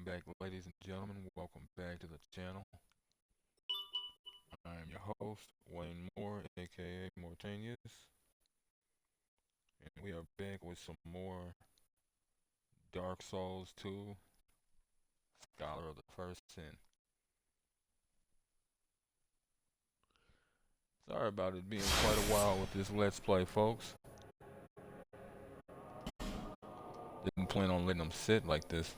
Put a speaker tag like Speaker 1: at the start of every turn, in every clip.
Speaker 1: back, ladies and gentlemen. Welcome back to the channel. I am your host, Wayne Moore, aka Mortanius, and we are back with some more Dark Souls 2, Scholar of the First Sin. Sorry about it being quite a while with this Let's Play, folks. Didn't plan on letting them sit like this.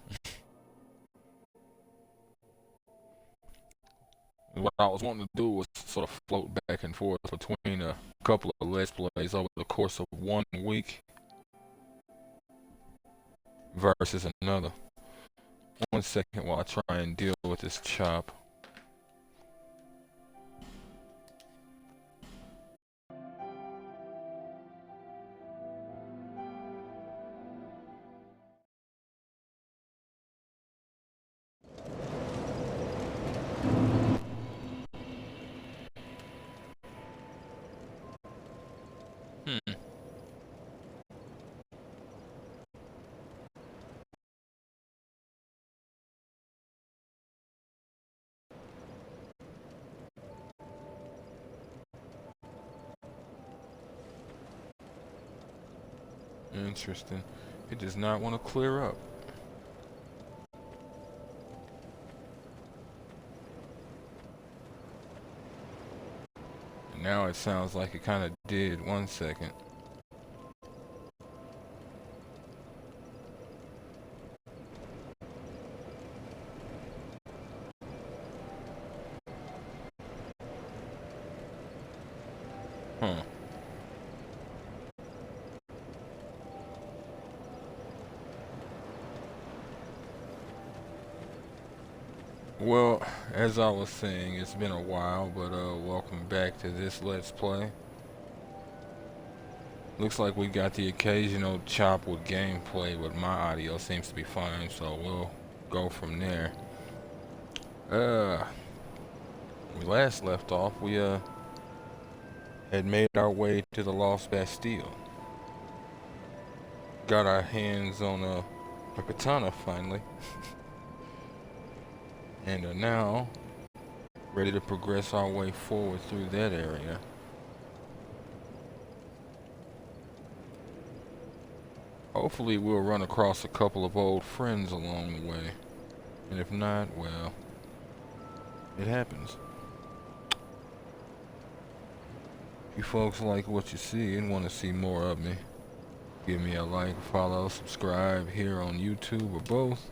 Speaker 1: What I was wanting to do was sort of float back and forth between a couple of Let's Plays over the course of 1 week versus another. 1 second while I try and deal with this chop. Interesting. It does not want to clear up. And now it sounds like it kind of did. 1 second. Huh. Well, as I was saying, it's been a while, but welcome back to this Let's Play. Looks like we got the occasional chop with gameplay, but my audio seems to be fine, so we'll go from there. We last left off, we had made our way to the Lost Bastille. Got our hands on a katana finally. And are now ready to progress our way forward through that area. Hopefully we'll run across a couple of old friends along the way. And if not, well, it happens. If you folks like what you see and want to see more of me, give me a like, follow, subscribe here on YouTube or both.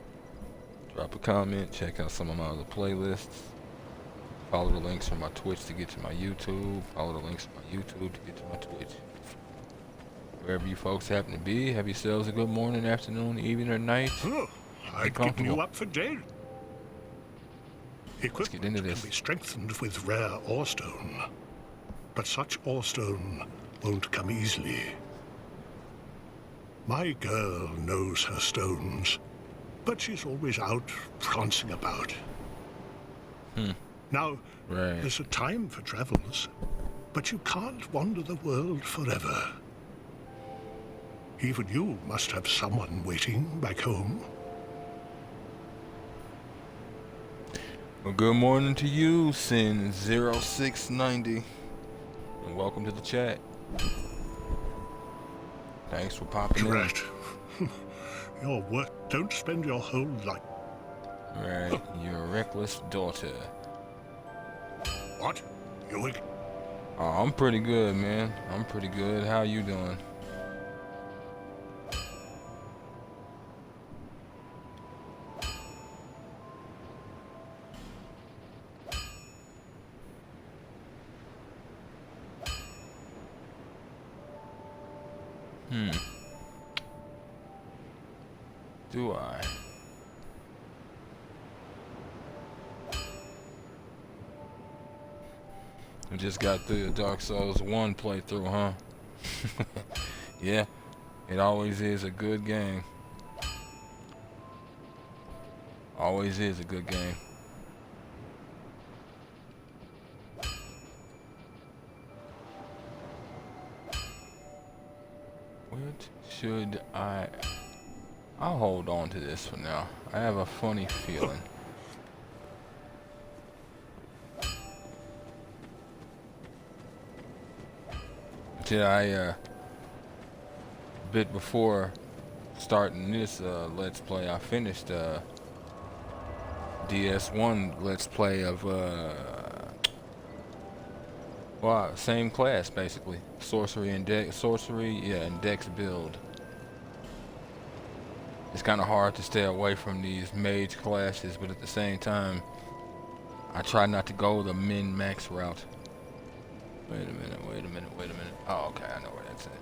Speaker 1: Drop a comment, check out some of my other playlists. Follow the links from my Twitch to get to my YouTube. Follow the links from my YouTube to get to my Twitch. Wherever you folks happen to be, have yourselves a good morning, afternoon, evening, or night.
Speaker 2: Oh, I'd given you up for dead.
Speaker 1: Let's get into this.
Speaker 2: Can be strengthened with rare ore stone, but such ore stone won't come easily. My girl knows her stones, but she's always out prancing about. Now, there's a time for travels, but you can't wander the world forever. Even you must have someone waiting back home.
Speaker 1: Well, good morning to you, Sin0690, and welcome to the chat. Thanks for popping in.
Speaker 2: Drat. Your work, don't spend your whole life.
Speaker 1: Right, your reckless daughter.
Speaker 2: What? You?
Speaker 1: Oh, I'm pretty good, man. I'm pretty good. How you doing? Do I? We just got through the Dark Souls 1 playthrough, huh? Yeah, it always is a good game. Always is a good game. What should I... I'll hold on to this for now. I have a funny feeling. A bit before starting this Let's Play, I finished DS1 Let's Play of well, same class basically. Sorcery, yeah, and Dex build. It's kind of hard to stay away from these mage classes, but at the same time, I try not to go the min-max route. Wait a minute. Oh, okay, I know where that's at.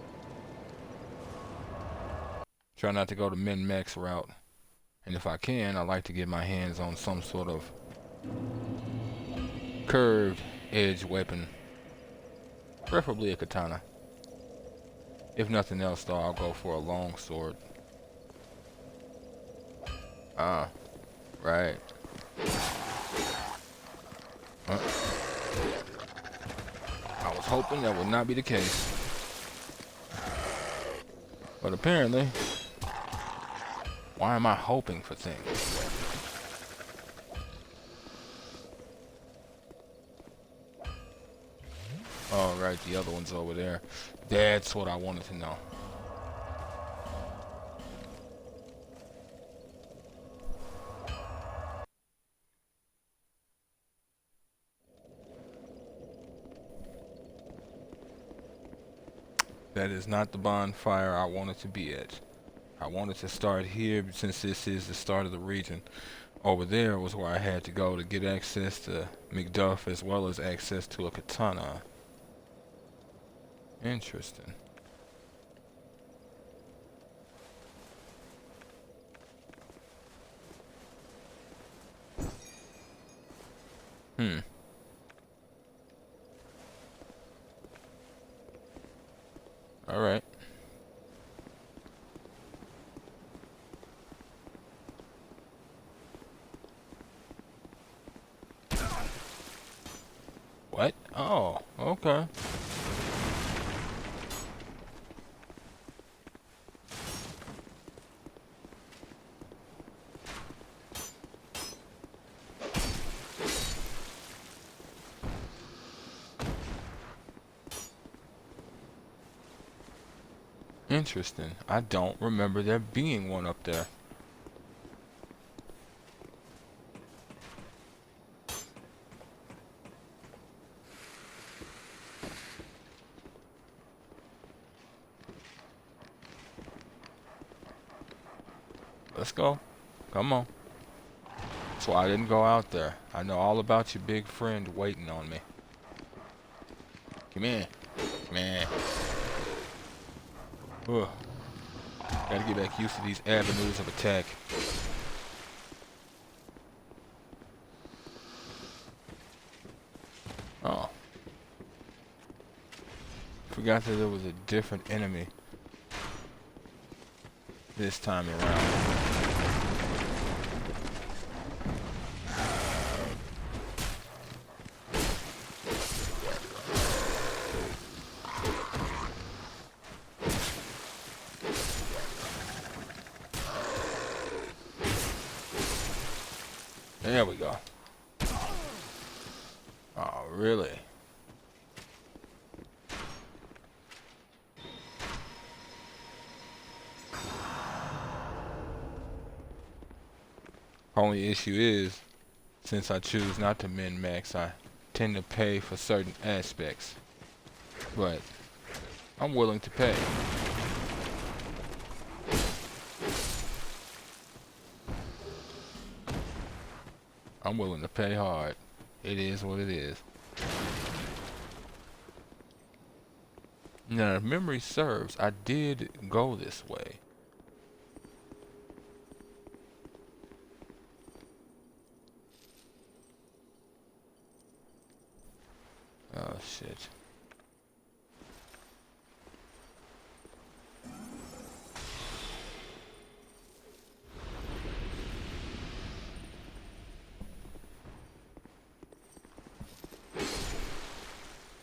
Speaker 1: Try not to go the min-max route. And if I can, I like to get my hands on some sort of curved edge weapon. Preferably a katana. If nothing else though, I'll go for a long sword. Ah, right. I was hoping that would not be the case. But apparently, why am I hoping for things? Oh, right, the other one's over there. That's what I wanted to know. That is not the bonfire I wanted to be at. I wanted to start here since this is the start of the region. Over there was where I had to go to get access to McDuff as well as access to a katana. Interesting. Alright. What? Oh, okay. Interesting. I don't remember there being one up there. Let's go. Come on. That's why I didn't go out there. I know all about your big friend waiting on me. Come in. Come in. Ugh. Gotta get back used to these avenues of attack. Oh. Forgot that there was a different enemy this time around. There we go. Oh, really? Only issue is, since I choose not to min-max, I tend to pay for certain aspects. But I'm willing to pay. I'm willing to pay hard. It is what it is. Now, if memory serves, I did go this way. Oh, shit.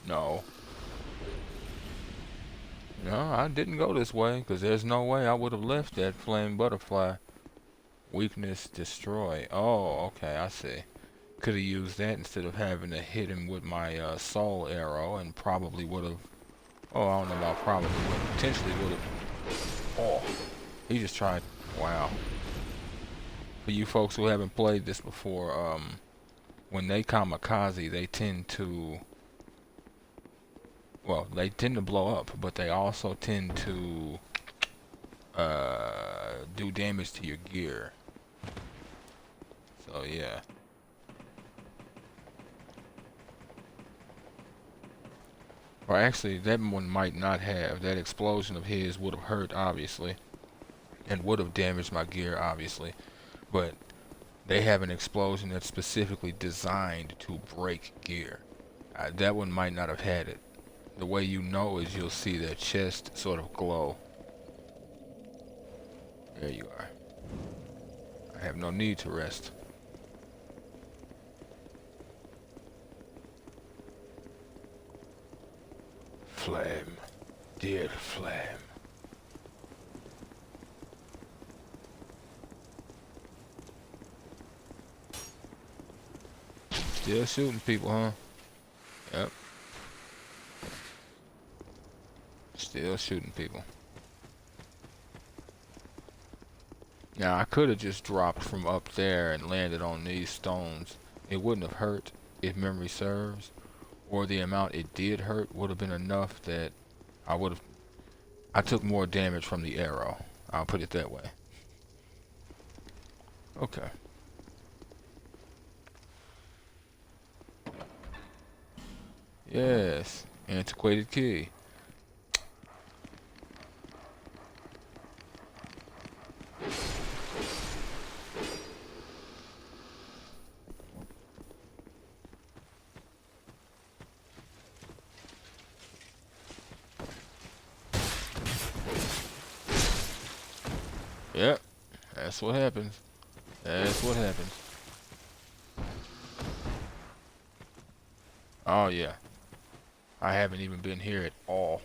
Speaker 1: No. No, I didn't go this way, because there's no way I would have left that flame butterfly. Weakness, destroy. Oh, okay, I see. Could have used that instead of having to hit him with my soul arrow, and probably would have... Oh, I don't know about probably, but potentially would have... Oh, he just tried... Wow. For you folks who haven't played this before, when they kamikaze, they tend to... Well, they tend to blow up, but they also tend to do damage to your gear. So yeah. Or actually, that one might not have. That explosion of his would have hurt, obviously, and would have damaged my gear, obviously. But they have an explosion that's specifically designed to break gear. That one might not have had it. The way you know is you'll see their chest sort of glow. There you are. I have no need to rest. Flame. Dear flame. Still shooting people, huh? Yep. Still shooting people. Now, I could have just dropped from up there and landed on these stones. It wouldn't have hurt, if memory serves. Or the amount it did hurt would have been enough that I took more damage from the arrow. I'll put it that way. Okay. Yes. Antiquated key. Yep. That's what happens. That's what happens. Oh yeah. I haven't even been here at all.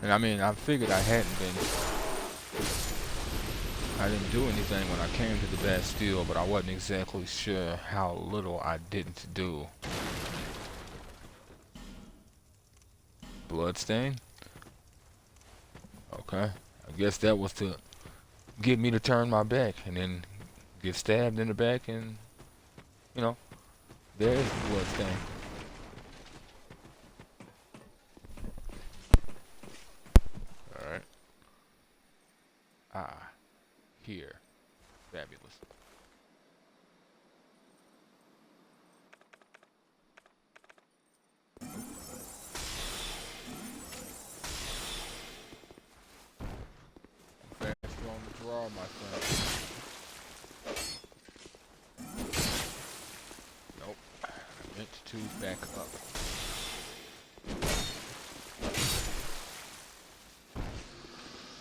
Speaker 1: And I mean, I figured I hadn't been. I didn't do anything when I came to the Bastille, but I wasn't exactly sure how little I didn't do. Bloodstain? Okay. I guess that was to get me to turn my back and then get stabbed in the back and, you know, there's the bloodstain. Alright. Ah. Here. Fabulous. Faster on the draw, my friend. Nope. I meant to back up.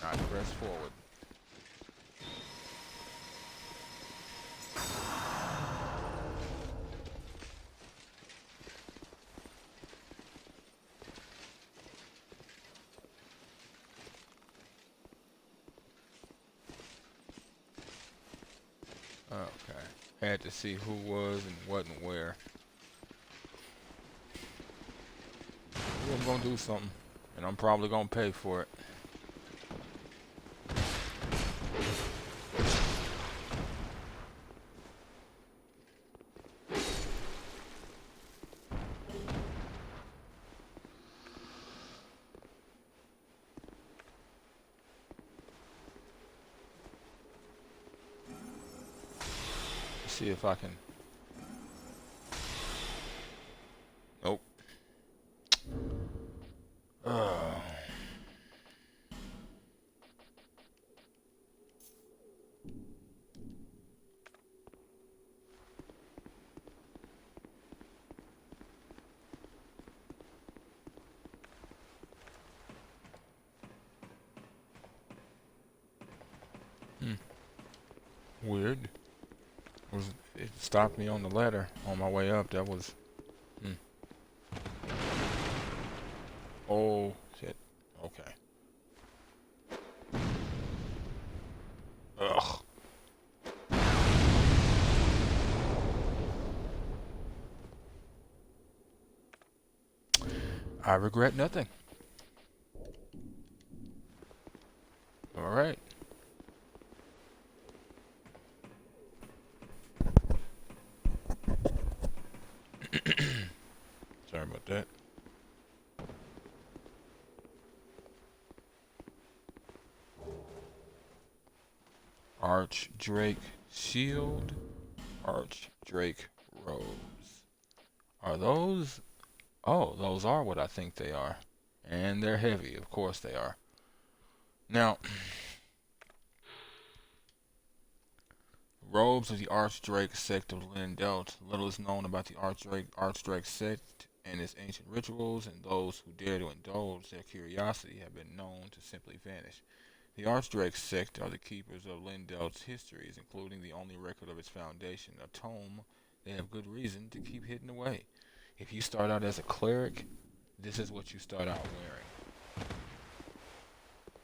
Speaker 1: Not press forward. Okay. Had to see who was and wasn't where. I'm gonna do something, and I'm probably gonna pay for it. See if I can. Nope. Weird. It stopped me on the ladder on my way up. That was... Oh, shit. Okay. Ugh. I regret nothing. Alright. Sorry about that. Archdrake Shield. Archdrake Rose. Are those... Oh, those are what I think they are. And they're heavy. Of course they are. Now... Robes of the Archdrake sect of Lindelt. Little is known about the Archdrake sect and its ancient rituals, and those who dare to indulge their curiosity have been known to simply vanish. The Archdrake sect are the keepers of Lindelt's histories, including the only record of its foundation, a tome they have good reason to keep hidden away. If you start out as a cleric, this is what you start out wearing.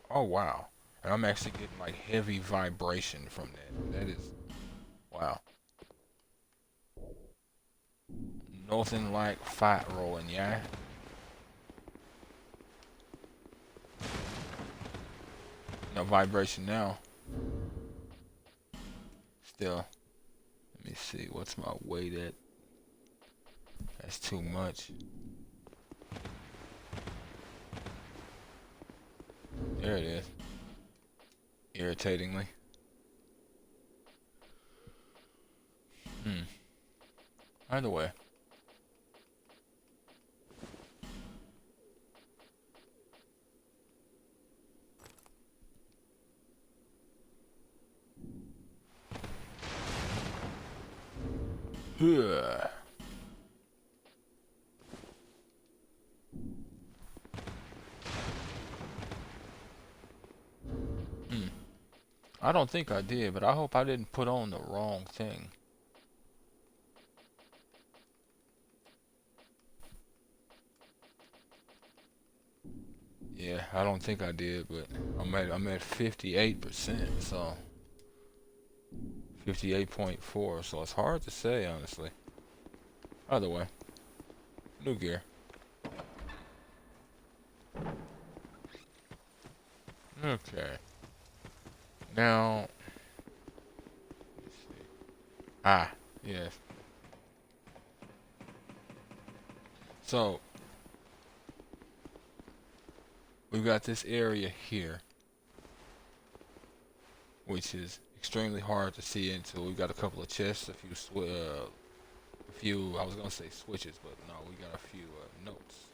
Speaker 1: Oh wow. And I'm actually getting like heavy vibration from that. That is... Wow. Nothing like fight rolling, yeah? No vibration now. Still. Let me see. What's my weight at? That's too much. There it is. Irritatingly. Either way. I don't think I did, but I hope I didn't put on the wrong thing. Yeah, I don't think I did, but I'm at 58%, so 58.4, so it's hard to say honestly. Either way, new gear. Okay. Now, let's see. Ah, yes. So we've got this area here, which is extremely hard to see into. We've got a couple of chests, a few, I was gonna say switches, but no, we got a few notes.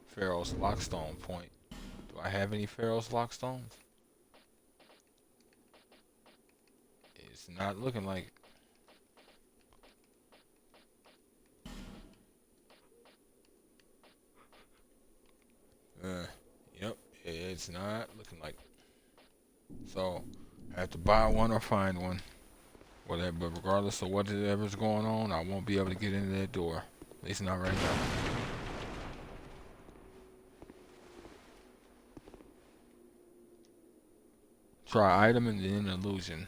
Speaker 1: Pharaoh's Lockstone point. Do I have any Pharaoh's Lockstones? It's not looking like yep, it's not looking like. So, I have to buy one or find one. Whatever, but regardless of whatever's going on, I won't be able to get into that door. At least not right now. Try item and then illusion.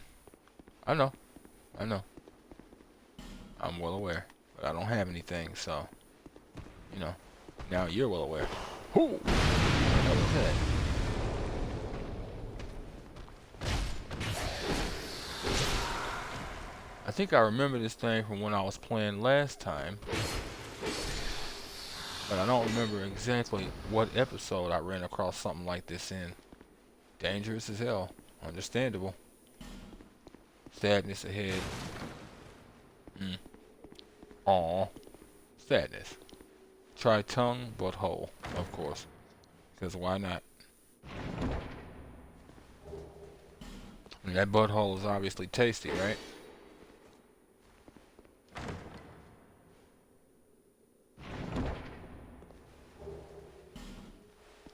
Speaker 1: I know. I know. I'm well aware. But I don't have anything, so... You know. Now you're well aware. Who? What the hell was that? I think I remember this thing from when I was playing last time. But I don't remember exactly what episode I ran across something like this in. Dangerous as hell. Understandable. Sadness ahead. Aw. Sadness. Try tongue, but whole, of course. Because why not? And that butthole is obviously tasty, right?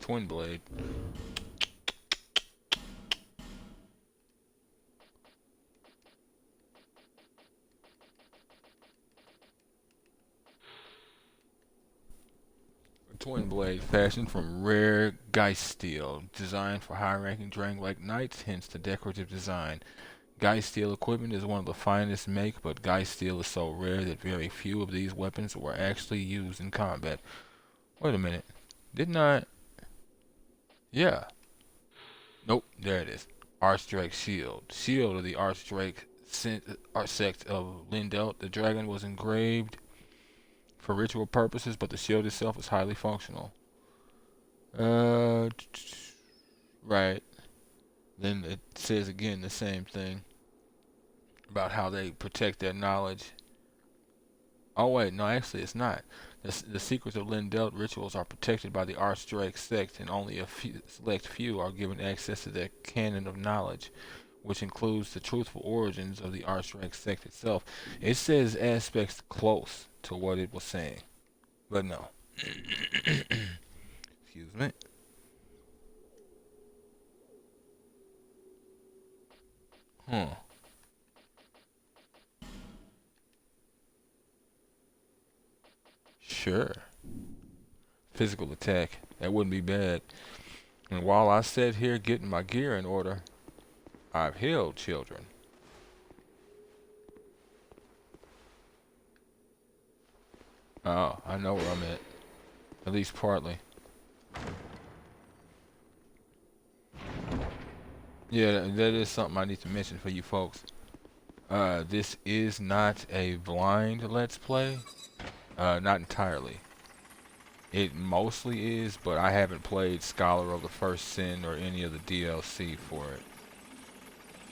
Speaker 1: Twin blade. Twin blade fashioned from rare Geist steel, designed for high-ranking Drang-like knights, hence the decorative design. Geist steel equipment is one of the finest make, but Geist steel is so rare that very few of these weapons were actually used in combat. Wait a minute. Didn't I? Yeah. Nope, there it is. Archdrake shield. Shield of the Archdrake sect of Lindelt. The dragon was engraved for ritual purposes, but the shield itself is highly functional. Right. Then it says again the same thing about how they protect their knowledge. Oh wait, no, actually it's not. The secrets of Lindelt rituals are protected by the Archdrake sect, and only a select few are given access to their canon of knowledge, which includes the truthful origins of the Archdrake sect itself. It says aspects close to what it was saying, but no. Excuse me. Huh. Sure. Physical attack. That wouldn't be bad. And while I sat here getting my gear in order, I've healed children. Oh, I know where I'm at. At least partly. Yeah, that is something I need to mention for you folks. This is not a blind Let's Play. Not entirely. It mostly is, but I haven't played Scholar of the First Sin or any of the DLC for it.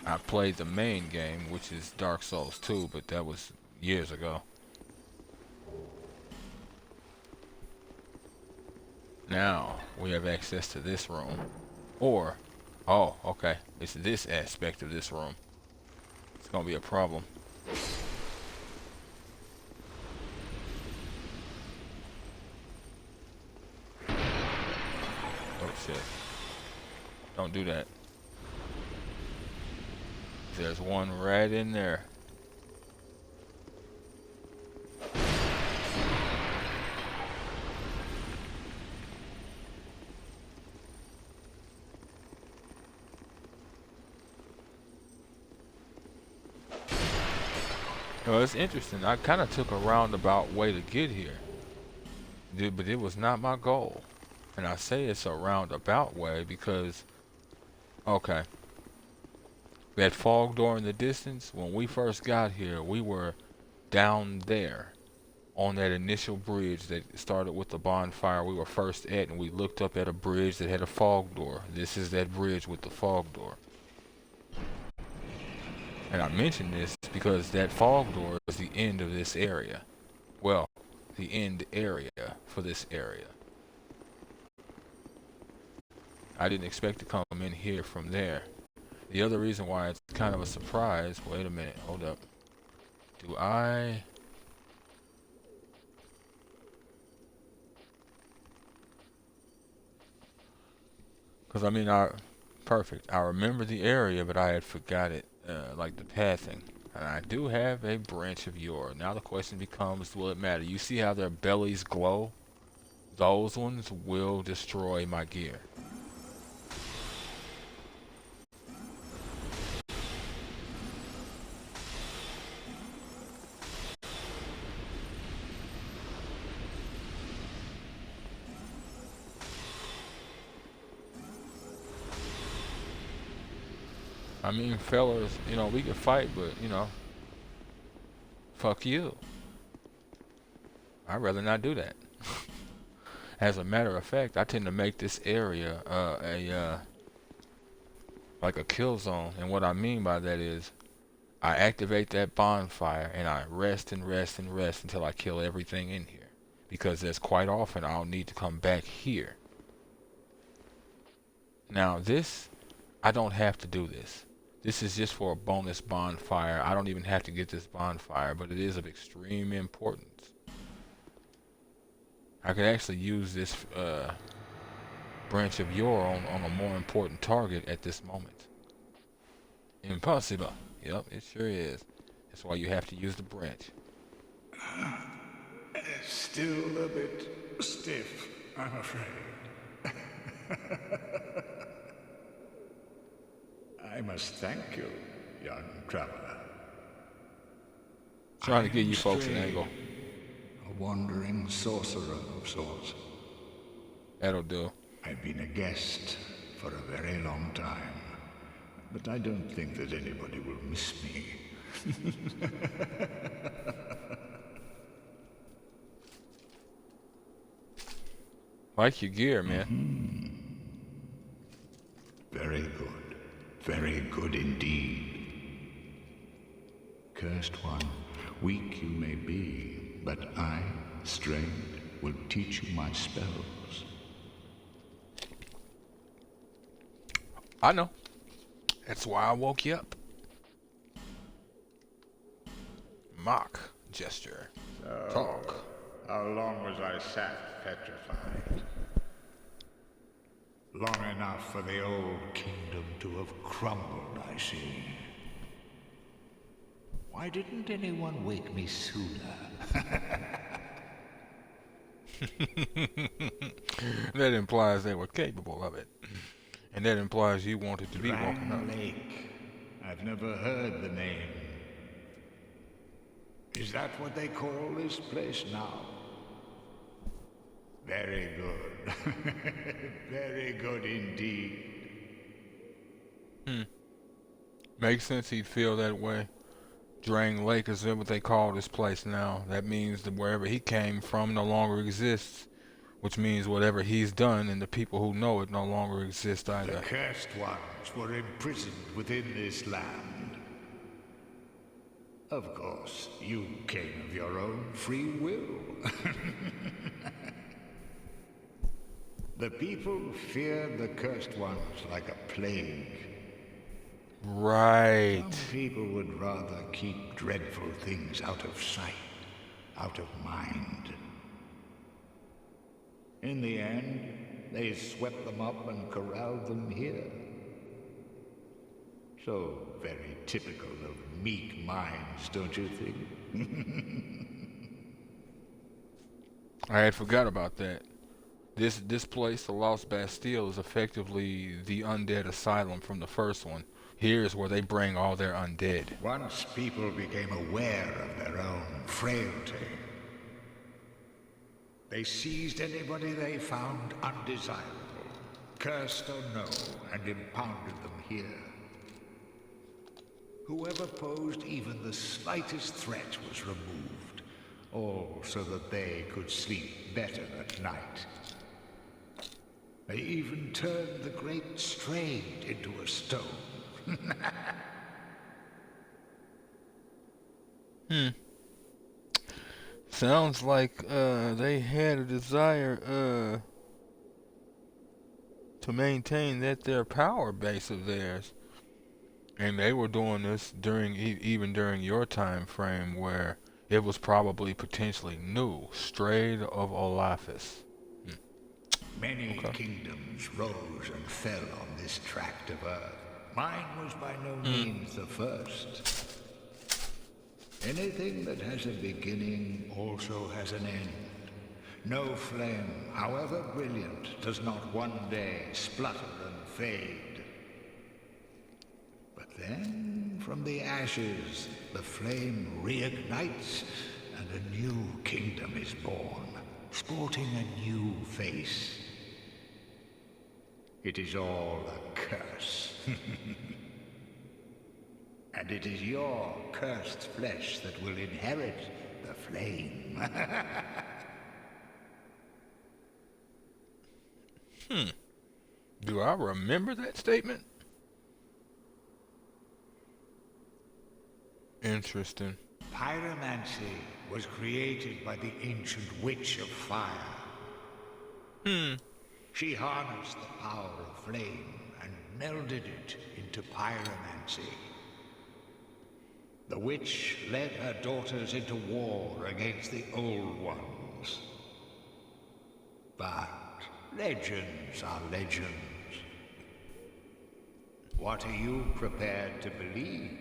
Speaker 1: I played the main game, which is Dark Souls 2, but that was years ago. Now, we have access to this room. Or, oh, okay, it's this aspect of this room. It's gonna be a problem. Oh shit. Don't do that. There's one right in there. Well, it's interesting. I kind of took a roundabout way to get here. But it was not my goal. And I say it's a roundabout way because, okay, that fog door in the distance, when we first got here, we were down there on that initial bridge that started with the bonfire we were first at, and we looked up at a bridge that had a fog door. This is that bridge with the fog door. And I mention this because that fog door is the end of this area. Well, the end area for this area. I didn't expect to come in here from there. The other reason why it's kind of a surprise, wait a minute, hold up. Do I... Because I mean, perfect. I remember the area, but I had forgot it, like the pathing. And I do have a branch of yore. Now the question becomes, will it matter? You see how their bellies glow? Those ones will destroy my gear. I mean, fellas, you know, we can fight, but, you know, fuck you. I'd rather not do that. As a matter of fact, I tend to make this area like a kill zone. And what I mean by that is I activate that bonfire and I rest and rest and rest until I kill everything in here. Because there's quite often I'll need to come back here. Now this, I don't have to do this. This is just for a bonus bonfire. I don't even have to get this bonfire, but it is of extreme importance. I could actually use this branch of yore on a more important target at this moment. Impossible. Yep, it sure is. That's why you have to use the branch.
Speaker 2: Still a bit stiff. I'm afraid. I must thank you, young traveler.
Speaker 1: Trying to
Speaker 2: I
Speaker 1: give
Speaker 2: am
Speaker 1: you folks an
Speaker 2: Stray,
Speaker 1: angle.
Speaker 2: a wandering sorcerer of sorts.
Speaker 1: That'll do.
Speaker 2: I've been a guest for a very long time, but I don't think that anybody will miss me.
Speaker 1: Like your gear, man.
Speaker 2: Very good. Very good indeed. Cursed one, weak you may be, but I, Strayed, will teach you my spells.
Speaker 1: I know. That's why I woke you up. Mock gesture. Talk.
Speaker 2: How long was I sat petrified? Long enough for the old kingdom to have crumbled, I see. Why didn't anyone wake me sooner?
Speaker 1: That implies they were capable of it. And that implies you wanted to be woken up.
Speaker 2: Lake. I've never heard the name. Is that what they call this place now? Very good. Very good indeed.
Speaker 1: Makes sense he'd feel that way. Drain Lake is what they call this place now. That means that wherever he came from no longer exists. Which means whatever he's done and the people who know it no longer exist either.
Speaker 2: The cursed ones were imprisoned within this land. Of course, you came of your own free will. The people fear the cursed ones like a plague.
Speaker 1: Right.
Speaker 2: Some people would rather keep dreadful things out of sight, out of mind. In the end, they swept them up and corralled them here. So very typical of meek minds, don't you think?
Speaker 1: I had forgot about that. This place, the Lost Bastille, is effectively the undead asylum from the first one. Here's where they bring all their undead.
Speaker 2: Once people became aware of their own frailty, they seized anybody they found undesirable, cursed or no, and impounded them here. Whoever posed even the slightest threat was removed, all so that they could sleep better at night. They even turned the great Strayed into a stone.
Speaker 1: Sounds like they had a desire to maintain their power base of theirs. And they were doing this during even during your time frame where it was probably potentially new, Strayed of Olafis.
Speaker 2: Many kingdoms rose and fell on this tract of earth. Mine was by no means the first. Anything that has a beginning also has an end. No flame, however brilliant, does not one day splutter and fade. But then, from the ashes, the flame reignites, and a new kingdom is born, sporting a new face. It is all a curse. And it is your cursed flesh that will inherit the flame.
Speaker 1: Do I remember that statement? Interesting.
Speaker 2: Pyromancy was created by the ancient witch of fire. She harnessed the power of flame and melded it into pyromancy. The witch led her daughters into war against the old ones. But legends are legends. What are you prepared to believe?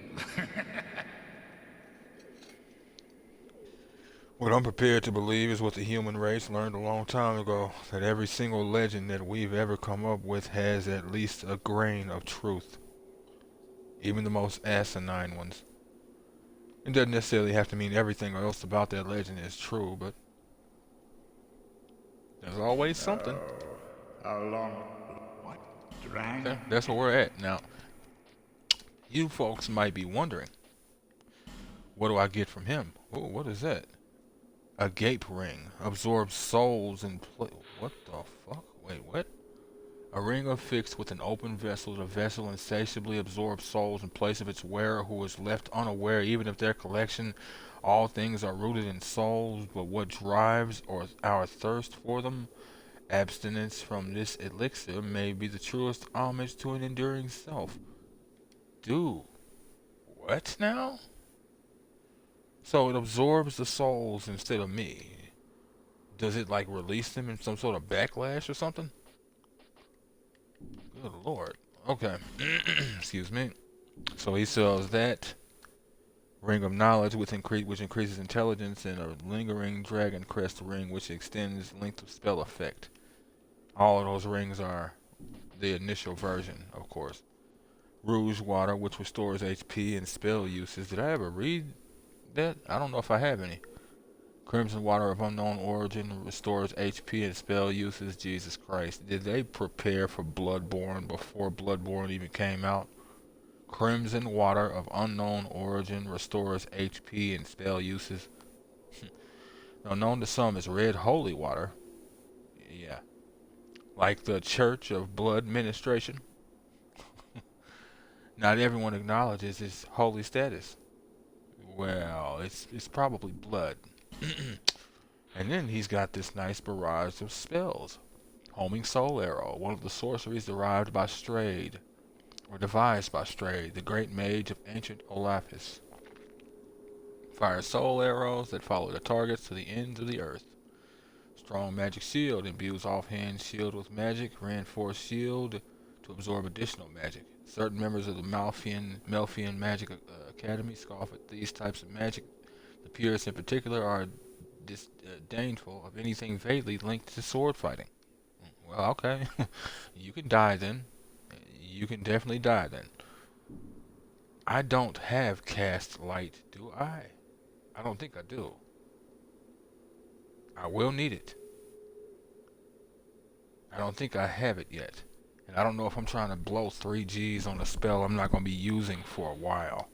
Speaker 1: What I'm prepared to believe is what the human race learned a long time ago, that every single legend that we've ever come up with has at least a grain of truth, even the most asinine ones. It doesn't necessarily have to mean everything else about that legend is true, but there's always something.
Speaker 2: How long? What?
Speaker 1: Okay,
Speaker 2: Drang?
Speaker 1: that's where we're at. Now, you folks might be wondering, what do I get from him? Oh, what is that? A gape ring. Absorbs souls and what the fuck? Wait, what? A ring affixed with an open vessel. The vessel insatiably absorbs souls in place of its wearer, who is left unaware even of their collection. All things are rooted in souls, but what drives our thirst for them? Abstinence from this elixir may be the truest homage to an enduring self. Dude, what now? So it absorbs the souls instead of me. Does it like release them in some sort of backlash or something? Good lord. Okay. Excuse me. So he sells that ring of knowledge which increases intelligence, and a lingering dragon crest ring which extends length of spell effect. All of those rings are the initial version, of course. Rouge water, which restores HP and spell uses. Did I ever read that? I don't know if I have any. Crimson water of unknown origin restores HP and spell uses. Jesus Christ. Did they prepare for Bloodborne before Bloodborne even came out? Crimson water of unknown origin restores HP and spell uses. Now, known to some as red holy water. Yeah. Like the Church of Blood Ministration. Not everyone acknowledges its holy status. Well, it's probably blood. And then he's got this nice barrage of spells. Homing Soul Arrow, one of the sorceries derived by Strayed, or devised by Strayed, the great mage of ancient Olafis. Fire soul arrows that follow the targets to the ends of the earth. Strong magic shield imbues offhand shield with magic. Reinforced shield to absorb additional magic. Certain members of the Melfian Magic Academy scoff at these types of magic. The purists in particular are disdainful of anything vaguely linked to sword fighting. Well, okay. You can die then. You can definitely die then. I don't have cast light, do I? I don't think I do. I will need it. I don't think I have it yet. And I don't know if I'm trying to blow 3 Gs on a spell I'm not going to be using for a while.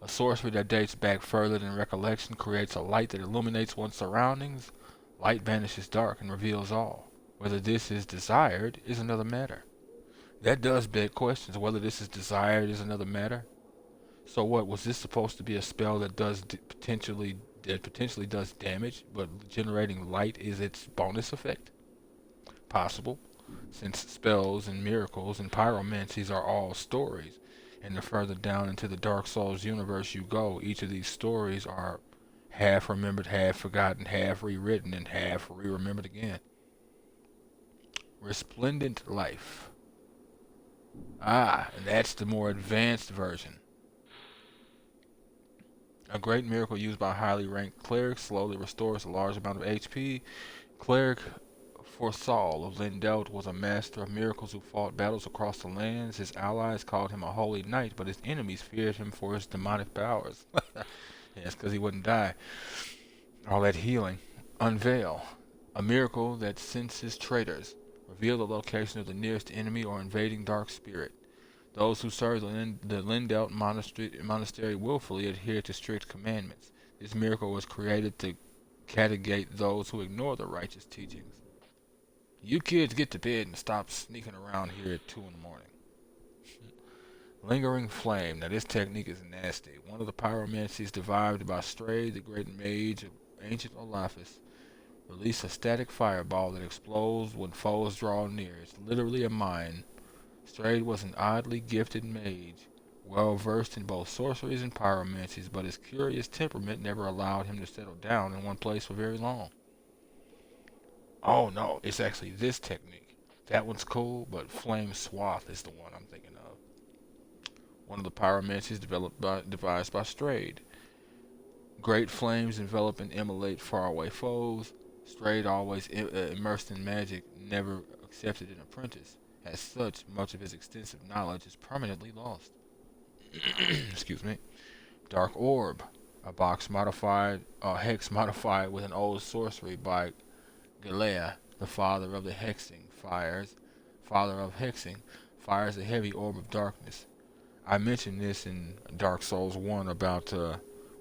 Speaker 1: A sorcery that dates back further than recollection creates a light that illuminates one's surroundings. Light banishes dark and reveals all. Whether this is desired is another matter. That does beg questions. Whether this is desired is another matter. So what, was this supposed to be a spell that potentially does damage, but generating light is its bonus effect? Possible, since spells and miracles and pyromancies are all stories, and the further down into the Dark Souls universe you go, each of these stories are half remembered, half forgotten, half rewritten, and half re-remembered again. Resplendent Life. Ah, and that's the more advanced version. A great miracle used by highly ranked clerics slowly restores a large amount of HP. Cleric Forsaul of Lindelt was a master of miracles who fought battles across the lands. His allies called him a holy knight, but his enemies feared him for his demonic powers. Yes, because he wouldn't die. All that healing. Unveil. A miracle that senses traitors. Reveal the location of the nearest enemy or invading dark spirit. Those who serve the Lindelt monastery willfully adhere to strict commandments. This miracle was created to castigate those who ignore the righteous teachings. You kids get to bed and stop sneaking around here at 2 in the morning. Lingering Flame. Now this technique is nasty. One of the pyromancies derived by Stray, the great mage of ancient Olafis. Release a static fireball that explodes when foes draw near. It's literally a mine. Strayed was an oddly gifted mage, well versed in both sorceries and pyromancies, but his curious temperament never allowed him to settle down in one place for very long. Oh no, it's actually this technique. That one's cool, but Flame Swath is the one I'm thinking of. One of the pyromancies devised by Strayed. Great flames envelop and immolate faraway foes. Strayed, always immersed in magic, never accepted an apprentice. As such, much of his extensive knowledge is permanently lost. Excuse me. Dark Orb, a hex modified with an old sorcery by Galea, the father of the hexing, fires a heavy orb of darkness. I mentioned this in Dark Souls 1 about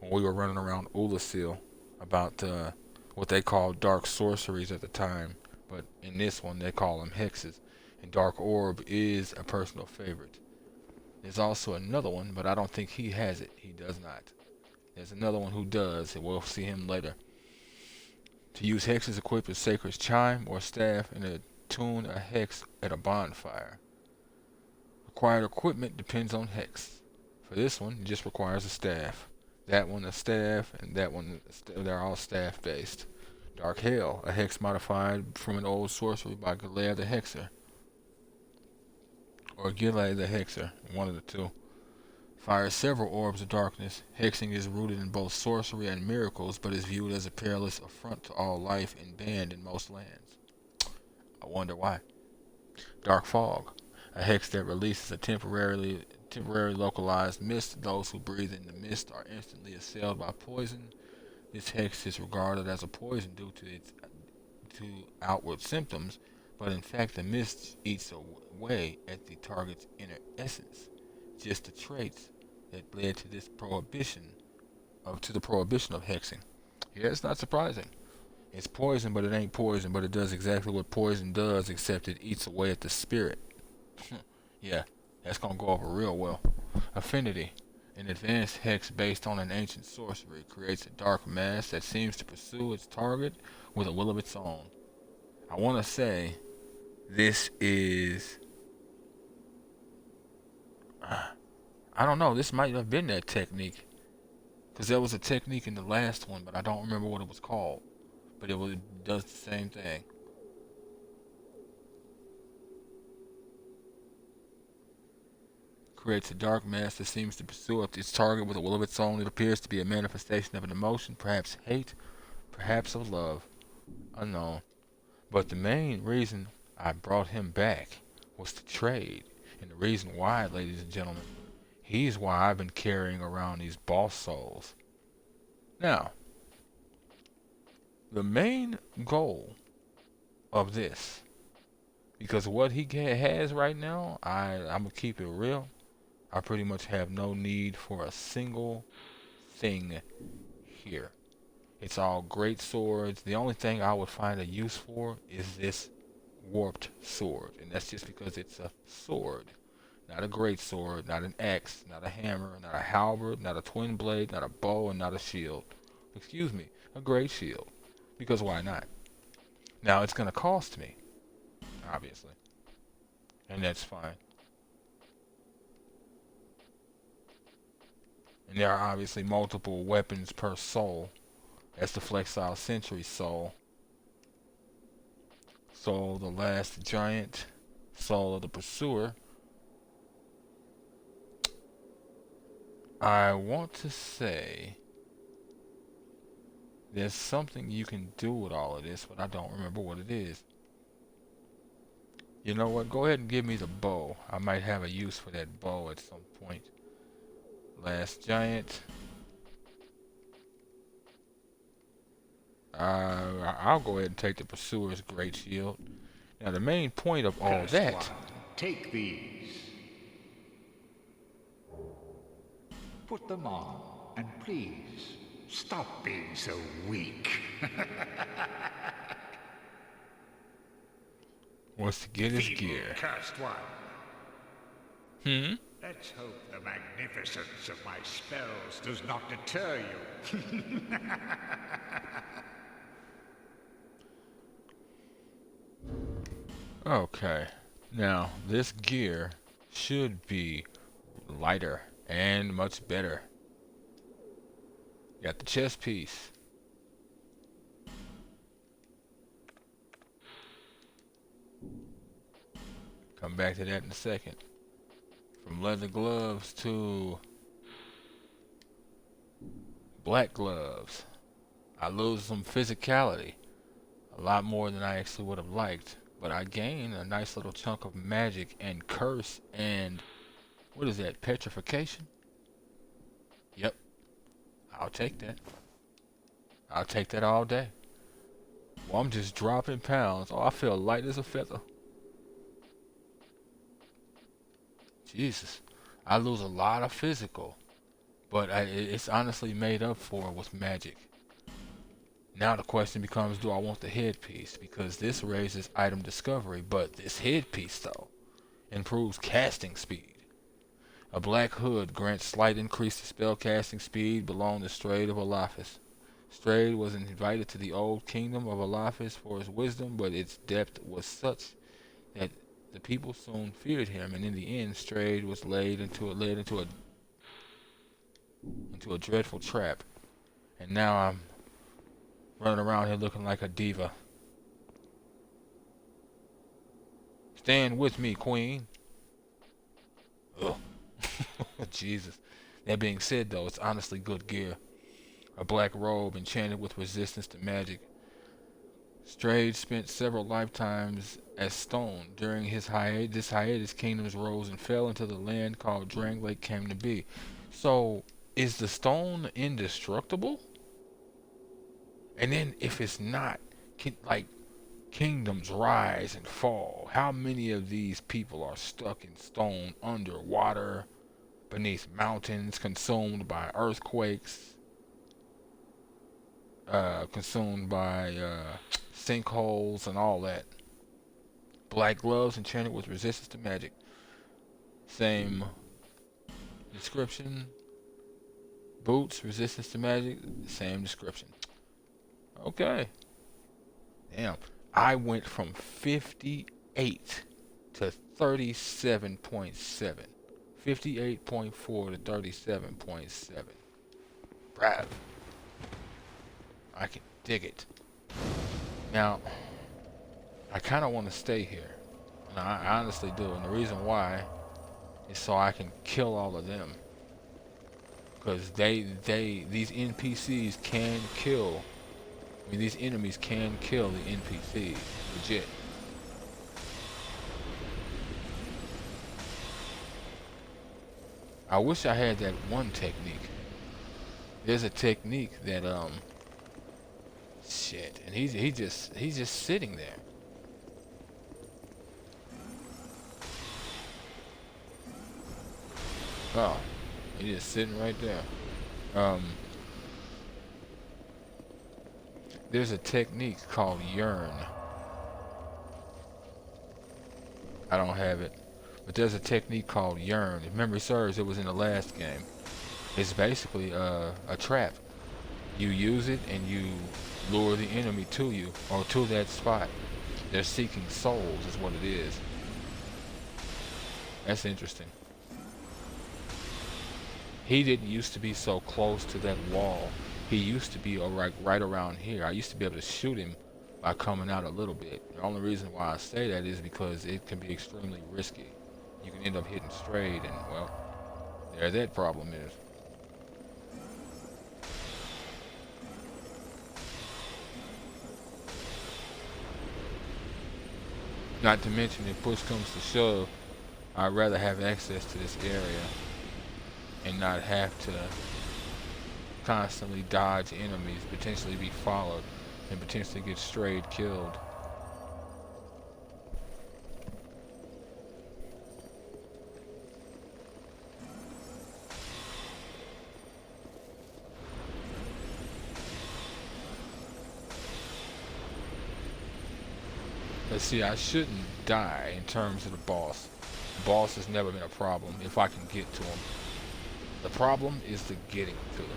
Speaker 1: when we were running around Ulasil about what they called dark sorceries at the time, but in this one they call them hexes. And Dark Orb is a personal favorite. There's also another one, but I don't think he has it. He does not. There's another one who does, and we'll see him later. To use hexes, equip a sacred chime or staff and attune a hex at a bonfire. Required equipment depends on hex. For this one, it just requires a staff. That one a staff, and that one, they're all staff based. Dark Hell, a hex modified from an old sorcery by Galea the Hexer. Or Gile the Hexer, one of the two. Fires several orbs of darkness. Hexing is rooted in both sorcery and miracles, but is viewed as a perilous affront to all life and banned in most lands. I wonder why. Dark Fog, a hex that releases a temporarily localized mist. Those who breathe in the mist are instantly assailed by poison. This hex is regarded as a poison due to outward symptoms, but in fact the mist eats away at the target's inner essence. Just the traits that led to the prohibition of hexing. Yeah, it's not surprising. It's poison, but it ain't poison, but it does exactly what poison does, except it eats away at the spirit. Yeah, that's gonna go over real well. Affinity, an advanced hex based on an ancient sorcery, creates a dark mass that seems to pursue its target with a will of its own. I want to say this is I don't know, this might have been that technique, because there was a technique in the last one, but I don't remember what it was called. But it does the same thing. Creates a dark mass that seems to pursue its target with a will of its own. It appears to be a manifestation of an emotion, perhaps hate, perhaps of love, unknown. But the main reason I brought him back was to trade. And the reason why, ladies and gentlemen, he's why I've been carrying around these boss souls. Now, the main goal of this, because what he has right now, I'm going to keep it real. I pretty much have no need for a single thing here. It's all great swords. The only thing I would find a use for is this warped sword. And that's just because it's a sword. Not a great sword, not an axe, not a hammer, not a halberd, not a twin blade, not a bow, and not a shield. Excuse me, a great shield. Because why not? Now it's going to cost me, obviously. And that's fine. And there are obviously multiple weapons per soul. That's the Flexile Sentry soul. Soul of the Last Giant. Soul of the Pursuer. I want to say there's something you can do with all of this, but I don't remember what it is. You know what? Go ahead and give me the bow. I might have a use for that bow at some point. Last Giant. I'll go ahead and take the Pursuer's Great Shield. Now the main point of all that...
Speaker 2: Take these. Put them on, and please, stop being so weak.
Speaker 1: Wants to get his gear.
Speaker 2: Cursed one.
Speaker 1: Hmm?
Speaker 2: Let's hope the magnificence of my spells does not deter you.
Speaker 1: Okay. Now, this gear should be lighter and much better. Got the chest piece. Come back to that in a second. From leather gloves to Black gloves. I lose some physicality. A lot more than I actually would have liked. But I gain a nice little chunk of magic and curse and... What is that? Petrification? Yep. I'll take that. I'll take that all day. Well, I'm just dropping pounds. Oh, I feel light as a feather. Jesus. I lose a lot of physical. But it's honestly made up for with magic. Now the question becomes, do I want the headpiece? Because this raises item discovery, but this headpiece, though, improves casting speed. A black hood grants slight increase to spell casting speed belonging to Strayed of Alaphus. Strayed was invited to the old kingdom of Alaphus for his wisdom, but its depth was such that the people soon feared him, and in the end, Strayed was led into a dreadful trap. And now I'm running around here looking like a diva. Stand with me, Queen. Ugh. Jesus. That being said, though, it's honestly good gear. A black robe enchanted with resistance to magic. Strayed spent several lifetimes as stone. During his hiatus, kingdoms rose and fell until the land called Dranglake came to be. So, is the stone indestructible? And then, if it's not, kingdoms rise and fall. How many of these people are stuck in stone underwater, beneath mountains, consumed by earthquakes, consumed by sinkholes and all that? Black gloves enchanted with resistance to magic. Same description. Boots, resistance to magic, same description. Okay. Damn. I went from 58 to 37.7. 58.4 to 37.7. Brad. I can dig it. Now, I kind of want to stay here. And I honestly do. And the reason why is so I can kill all of them. Because these NPCs can kill. I mean, these enemies can kill the NPCs. Legit. I wish I had that one technique. There's a technique that shit, and he's just sitting there. Oh, he's just sitting right there. There's a technique called Yearn. I don't have it. But there's a technique called Yearn. If memory serves, it was in the last game. It's basically a trap. You use it and you lure the enemy to you, or to that spot. They're seeking souls is what it is. That's interesting. He didn't used to be so close to that wall. He used to be right around here. I used to be able to shoot him by coming out a little bit. The only reason why I say that is because it can be extremely risky. You can end up hitting Strayed, and well, there that problem is. Not to mention, if push comes to shove, I'd rather have access to this area and not have to constantly dodge enemies, potentially be followed, and potentially get Strayed killed. But see, I shouldn't die in terms of the boss. The boss has never been a problem if I can get to him. The problem is the getting to them.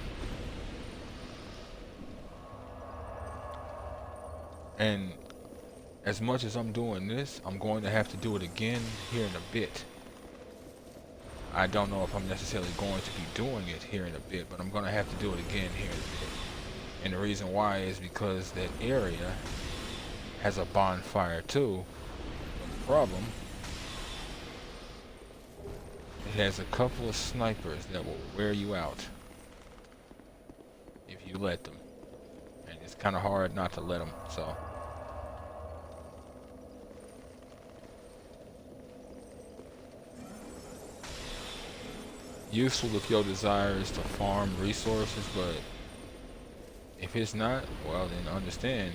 Speaker 1: And as much as I'm doing this, I'm going to have to do it again here in a bit. I don't know if I'm necessarily going to be doing it here in a bit, but I'm going to have to do it again here in a bit. And the reason why is because that area has a bonfire too. But the problem, it has a couple of snipers that will wear you out. if you let them. And it's kind of hard not to let them, so. Useful if your desire is to farm resources, but if it's not, well then understand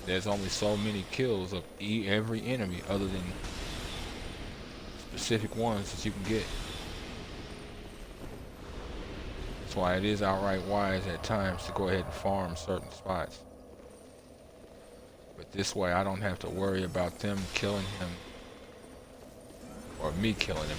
Speaker 1: there's only so many kills of every enemy other than specific ones that you can get. That's why it is outright wise at times to go ahead and farm certain spots. But this way I don't have to worry about them killing him or me killing him.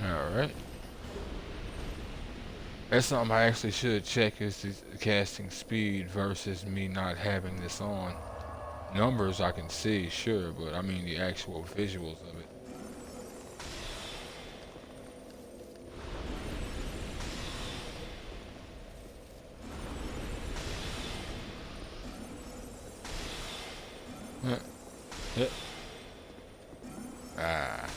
Speaker 1: Alright. That's something I actually should check, is the casting speed versus me not having this on. Numbers I can see, sure, but I mean the actual visuals of it. Ah.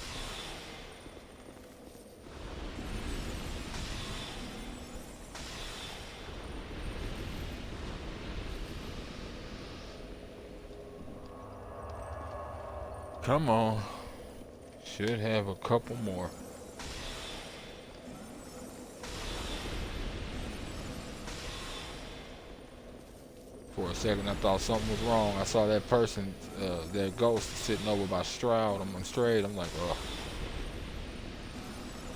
Speaker 1: Come on. Should have a couple more. For a second I thought something was wrong. I saw that person, that ghost sitting over by Stroud. I'm on straight. I'm like, oh.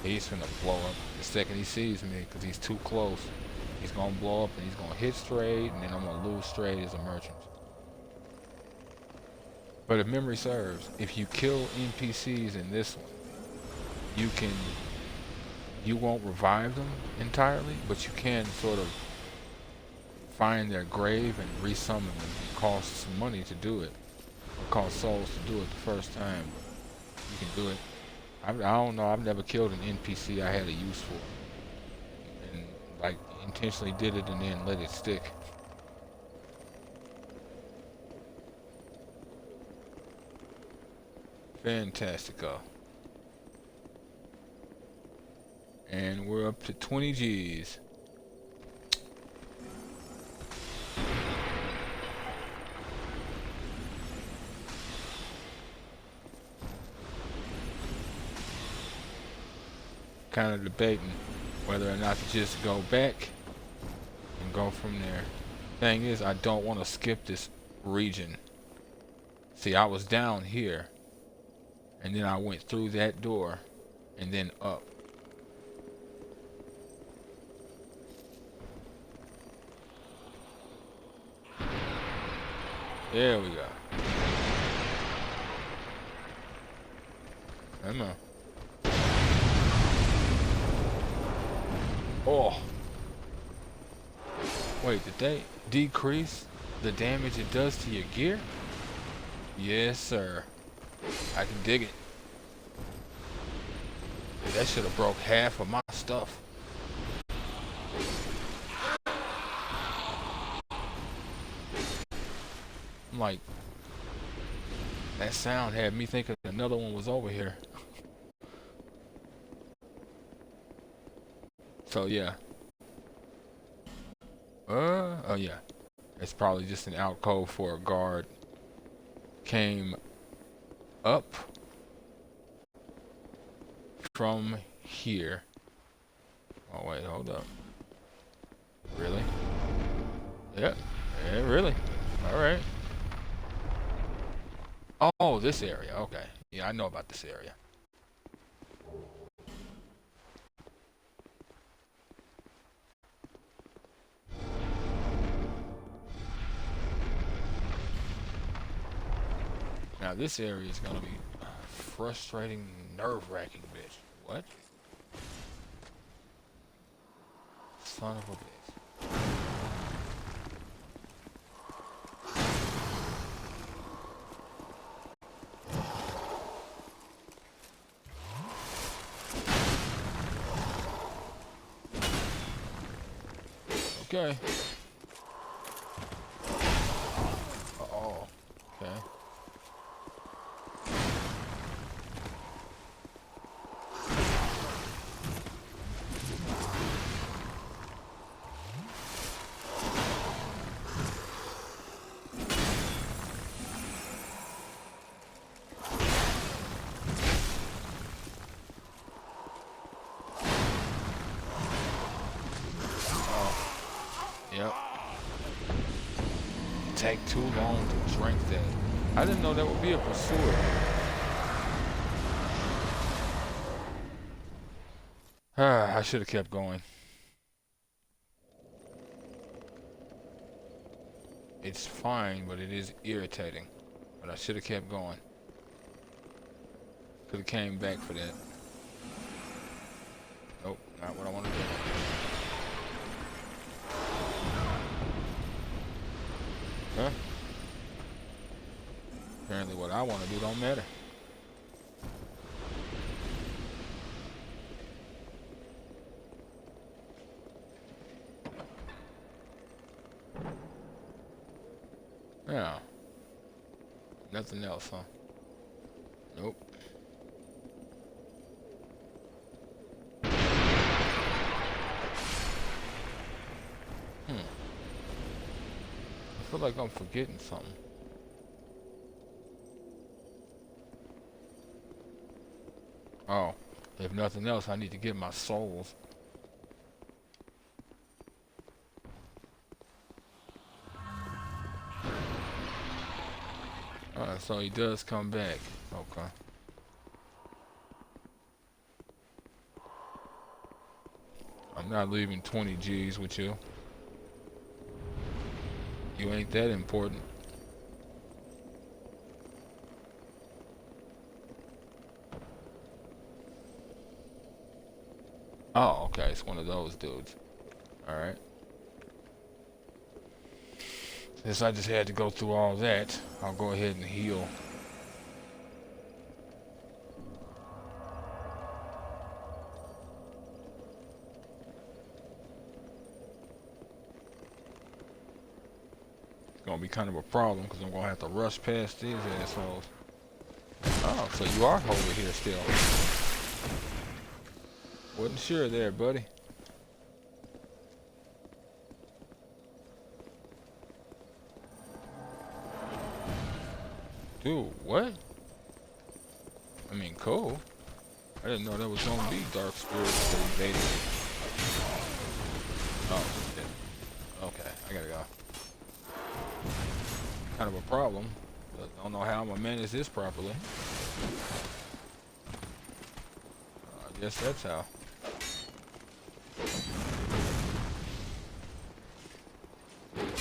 Speaker 1: He's finna blow up the second he sees me because he's too close. He's gonna blow up and he's gonna hit straight, and then I'm gonna lose straight as a merchant. But if memory serves, if you kill NPCs in this one, you won't revive them entirely, but you can sort of find their grave and resummon them. It costs some money to do it. It costs souls to do it the first time, but you can do it. I don't know, I've never killed an NPC I had a use for. And like intentionally did it and then let it stick. Fantastico. And we're up to 20 G's. Kind of debating whether or not to just go back and go from there. Thing is, I don't want to skip this region. See, I was down here, and then I went through that door, and then up. There we go. Come on. Oh. Wait, did they decrease the damage it does to your gear? Yes, sir. I can dig it. Dude, that should have broke half of my stuff. I'm like, that sound had me thinking another one was over here. So yeah. Oh yeah. It's probably just an alcove for a guard. Came up from here. Oh wait, hold up. Really? Yep. Yeah, really. Alright. Oh, this area. Okay. Yeah, I know about this area. Now this area is gonna be frustrating, nerve-wracking, bitch. What? Son of a bitch. Okay. Uh-oh. Okay. Yep. Take too long to drink that. I didn't know that would be a pursuer. I should have kept going. It's fine, but it is irritating. But I should have kept going. Could have came back for that. Nope, not what I want to do. Huh? Apparently what I want to do don't matter. Yeah. Nothing else, huh? Nope. I feel like I'm forgetting something. Oh, if nothing else, I need to get my souls. So he does come back. Okay. I'm not leaving 20 G's with you. You ain't that important. Oh, okay. It's one of those dudes. Alright. Since I just had to go through all that, I'll go ahead and heal. It's gonna be kind of a problem because I'm gonna have to rush past these assholes. Oh, so you are over here still. Wasn't sure there, buddy. Dude, what? I mean, cool. I didn't know that was gonna be dark spirits that invaded. Oh, shit. Okay, I gotta go. Kind of a problem, but I don't know how I'm gonna manage this properly. I guess that's how.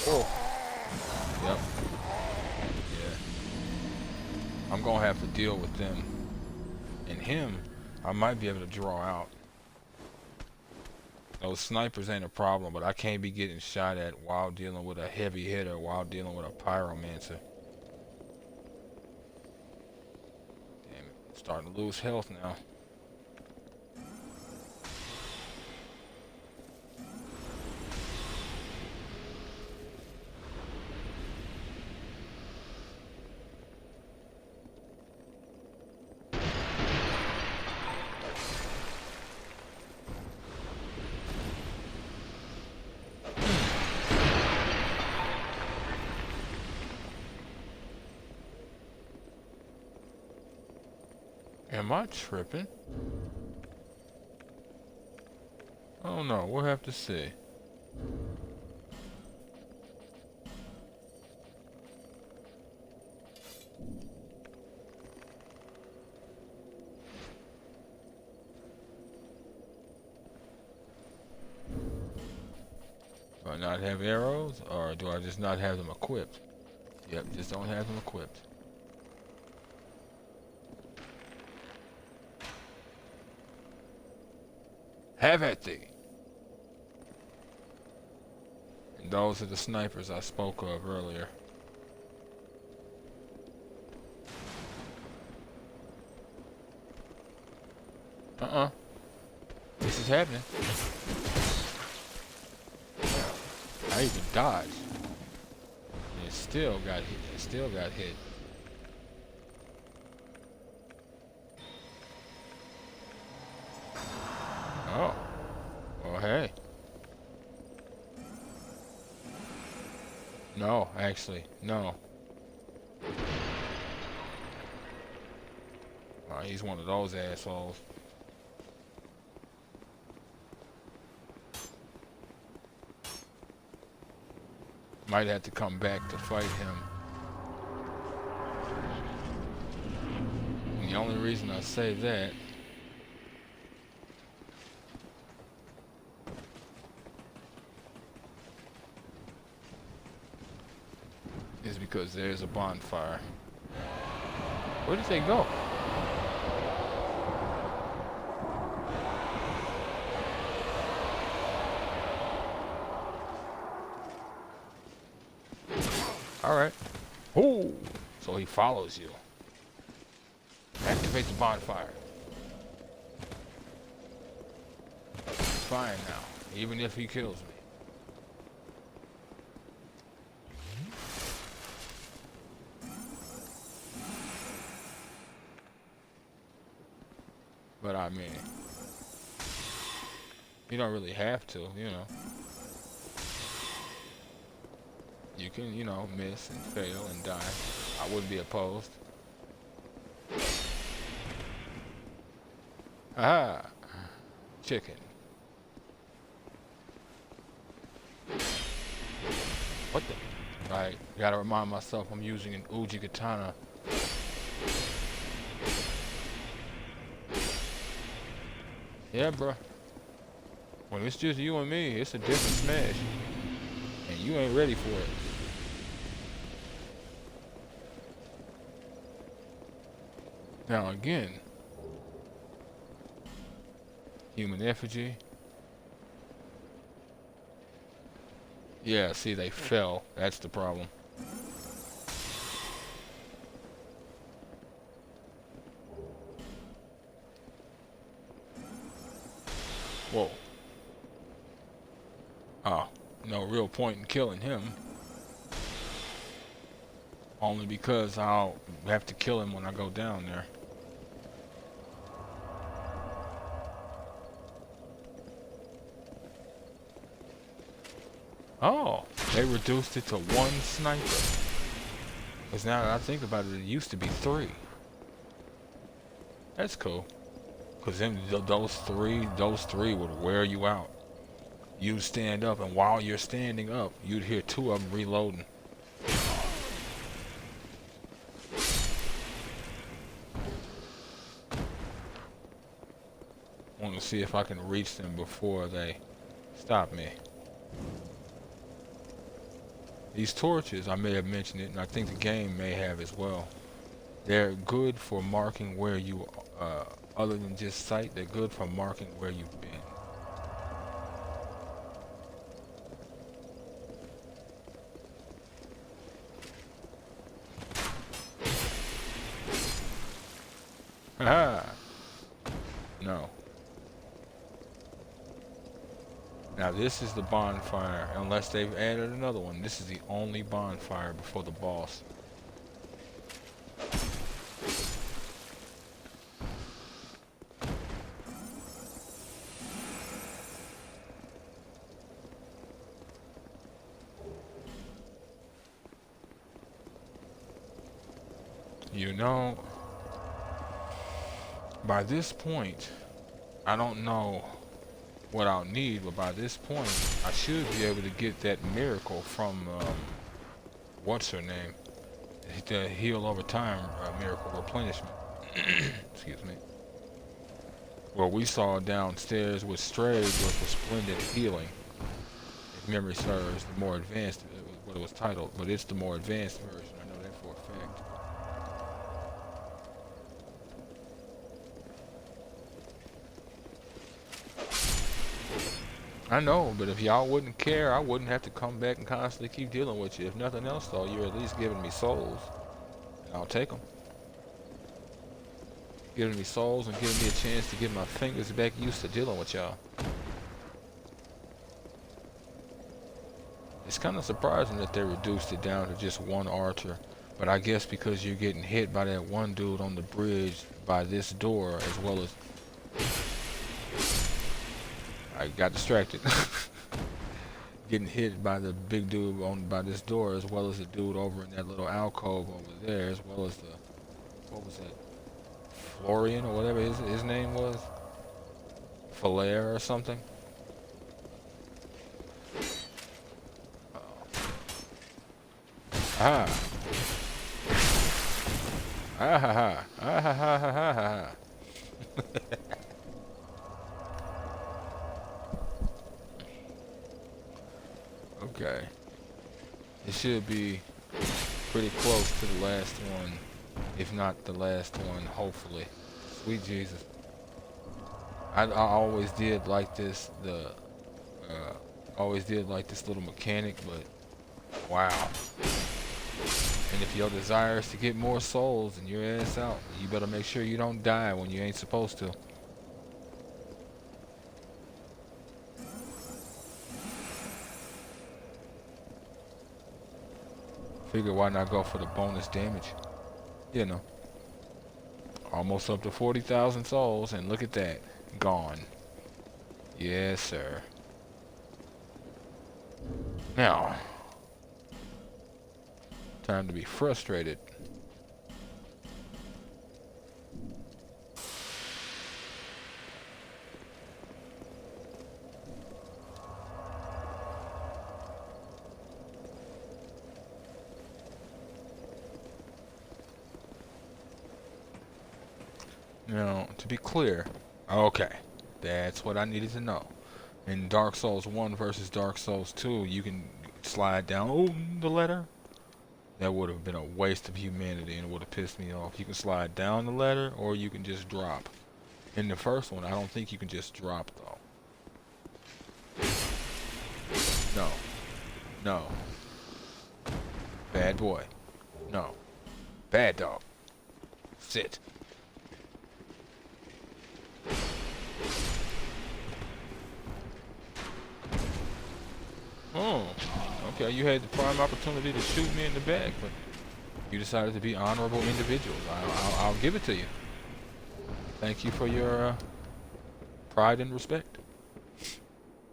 Speaker 1: Oh. Yep. Yeah. I'm gonna have to deal with them. And him, I might be able to draw out. Those snipers ain't a problem, but I can't be getting shot at while dealing with a heavy hitter, while dealing with a pyromancer. Damn it. I'm starting to lose health now. Am I tripping? Oh no, we'll have to see. Do I not have arrows, or do I just not have them equipped? Yep, just don't have them equipped. Have at thee! And those are the snipers I spoke of earlier. This is happening. I even dodged. And it still got hit. It still got hit. Oh. Well, hey. No, actually, no. Oh, he's one of those assholes. Might have to come back to fight him. And the only reason I say that is because there's a bonfire. Where did they go? Alright. Ooh! So he follows you. Activate the bonfire. It's fine now, even if he kills me. But I mean, you don't really have to, you know. You can, you know, miss and fail and die. I wouldn't be opposed. Ah, chicken. What the? Right, gotta remind myself I'm using an Uji katana. Yeah, bruh. When it's just you and me, it's a different smash. And you ain't ready for it. Now again, human effigy. Yeah, see, they fell. That's the problem. Whoa. Oh, no real point in killing him. Only because I'll have to kill him when I go down there. Oh, they reduced it to 1 sniper. Because now that I think about it, it used to be 3. That's cool. Because then those three would wear you out. You'd stand up, and while you're standing up, you'd hear 2 of them reloading. Want to see if I can reach them before they stop me. These torches, I may have mentioned it, and I think the game may have as well. They're good for marking where you, other than just sight, they're good for marking where you've been. Haha! No. Now this is the bonfire, unless they've added another one. This is the only bonfire before the boss. You know, by this point, I don't know what I'll need, but by this point, I should be able to get that miracle from, what's her name? The heal over time miracle replenishment. Excuse me. What we saw downstairs with Stray was the splendid healing. If memory serves, the more advanced, what it was titled, but it's the more advanced version. I know that for a fact. I know, but if y'all wouldn't care, I wouldn't have to come back and constantly keep dealing with you. If nothing else, though, you're at least giving me souls. And I'll take them. Giving me souls and giving me a chance to get my fingers back used to dealing with y'all. It's kind of surprising that they reduced it down to just one archer. But I guess because you're getting hit by that one dude on the bridge by this door, as well as... I got distracted. Getting hit by the big dude by this door, as well as the dude over in that little alcove over there, as well as the... What was that? Florian or whatever his name was? Falaire or something? Ah. Ah ha ha. Ah ha ha ha ha ha. Okay. It should be pretty close to the last one, if not the last one, hopefully. Sweet Jesus. I always did like this, always did like this little mechanic, but wow. And if your desire is to get more souls and your ass out, you better make sure you don't die when you ain't supposed to. Figure why not go for the bonus damage? You know. Almost up to 40,000 souls, and look at that. Gone. Yes, sir. Now, time to be frustrated. Now, to be clear, okay, that's what I needed to know. In Dark Souls 1 versus Dark Souls 2, you can slide down the ladder. That would have been a waste of humanity and it would have pissed me off. You can slide down the ladder or you can just drop. In the first one, I don't think you can just drop though. No. No. Bad boy. No. Bad dog. Sit. Oh, okay, you had the prime opportunity to shoot me in the back, but you decided to be honorable individuals. I'll give it to you. Thank you for your pride and respect.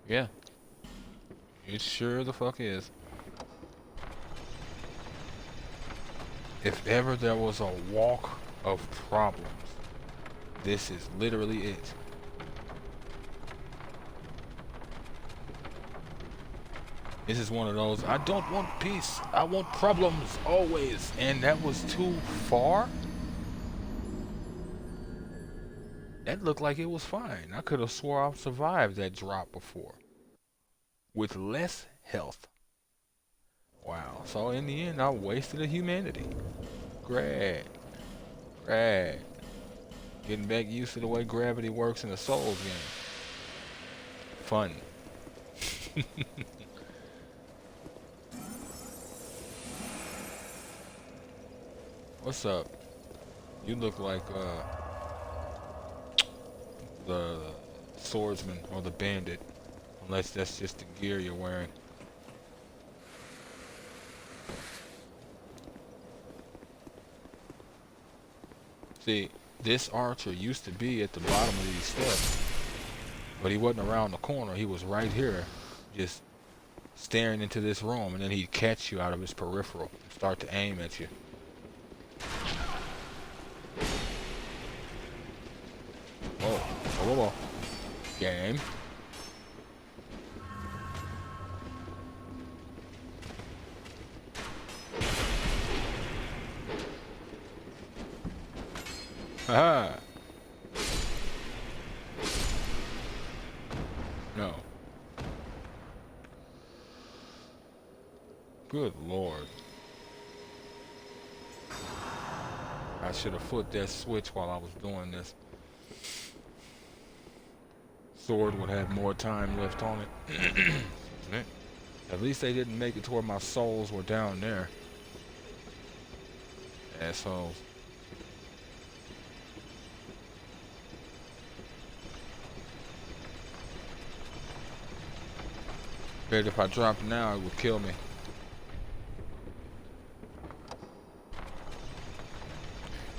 Speaker 1: Yeah. It sure the fuck is. If ever there was a walk of problems, this is literally it. This is one of those, I don't want peace, I want problems, always. And that was too far? That looked like it was fine. I could have swore I've survived that drop before. With less health. Wow, so in the end, I wasted a humanity. Great. Great. Getting back used to the way gravity works in a Souls game. Fun. What's up? You look like the swordsman or the bandit, unless that's just the gear you're wearing. See, this archer used to be at the bottom of these steps, but he wasn't around the corner. He was right here, just staring into this room, and then he'd catch you out of his peripheral and start to aim at you. Whoa. Game. Haha. No. Good Lord. I should have flipped that switch while I was doing this. Sword would have more time left on it. At least they didn't make it to where my souls were down there. Assholes. If I dropped now, it would kill me.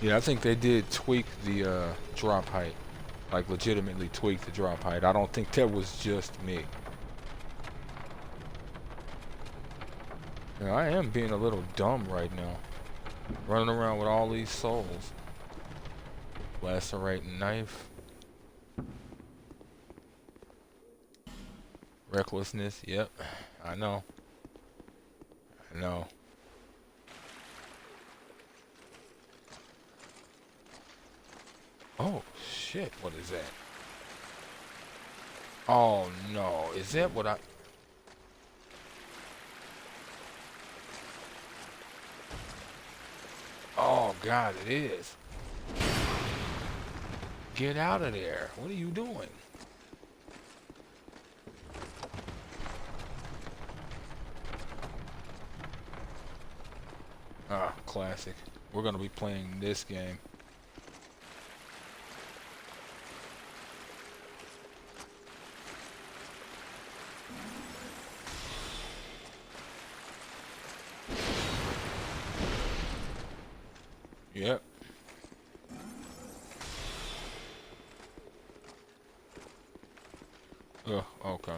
Speaker 1: Yeah, I think they did tweak the drop height. Like, legitimately tweak the drop height. I don't think that was just me. Yeah, I am being a little dumb right now. Running around with all these souls. Lacerating knife. Recklessness, yep. I know. I know. Oh, shit, what is that? Oh, no. Is that what I... Oh, God, it is. Get out of there. What are you doing? Ah, classic. We're gonna be playing this game. Yep. Okay.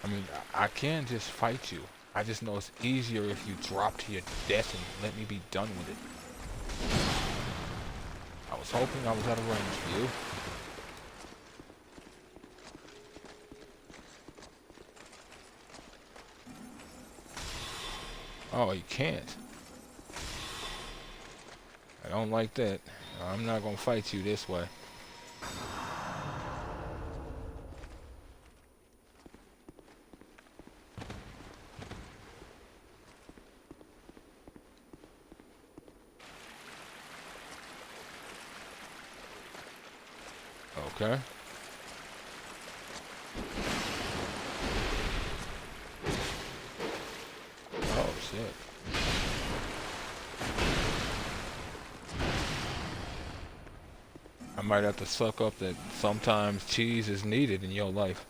Speaker 1: I mean, I can just fight you. I just know it's easier if you drop to your death and let me be done with it. I was hoping I was out of range for you. Oh, you can't. I don't like that. I'm not gonna fight you this way. Okay. Oh, shit. I might have to suck up that sometimes cheese is needed in your life.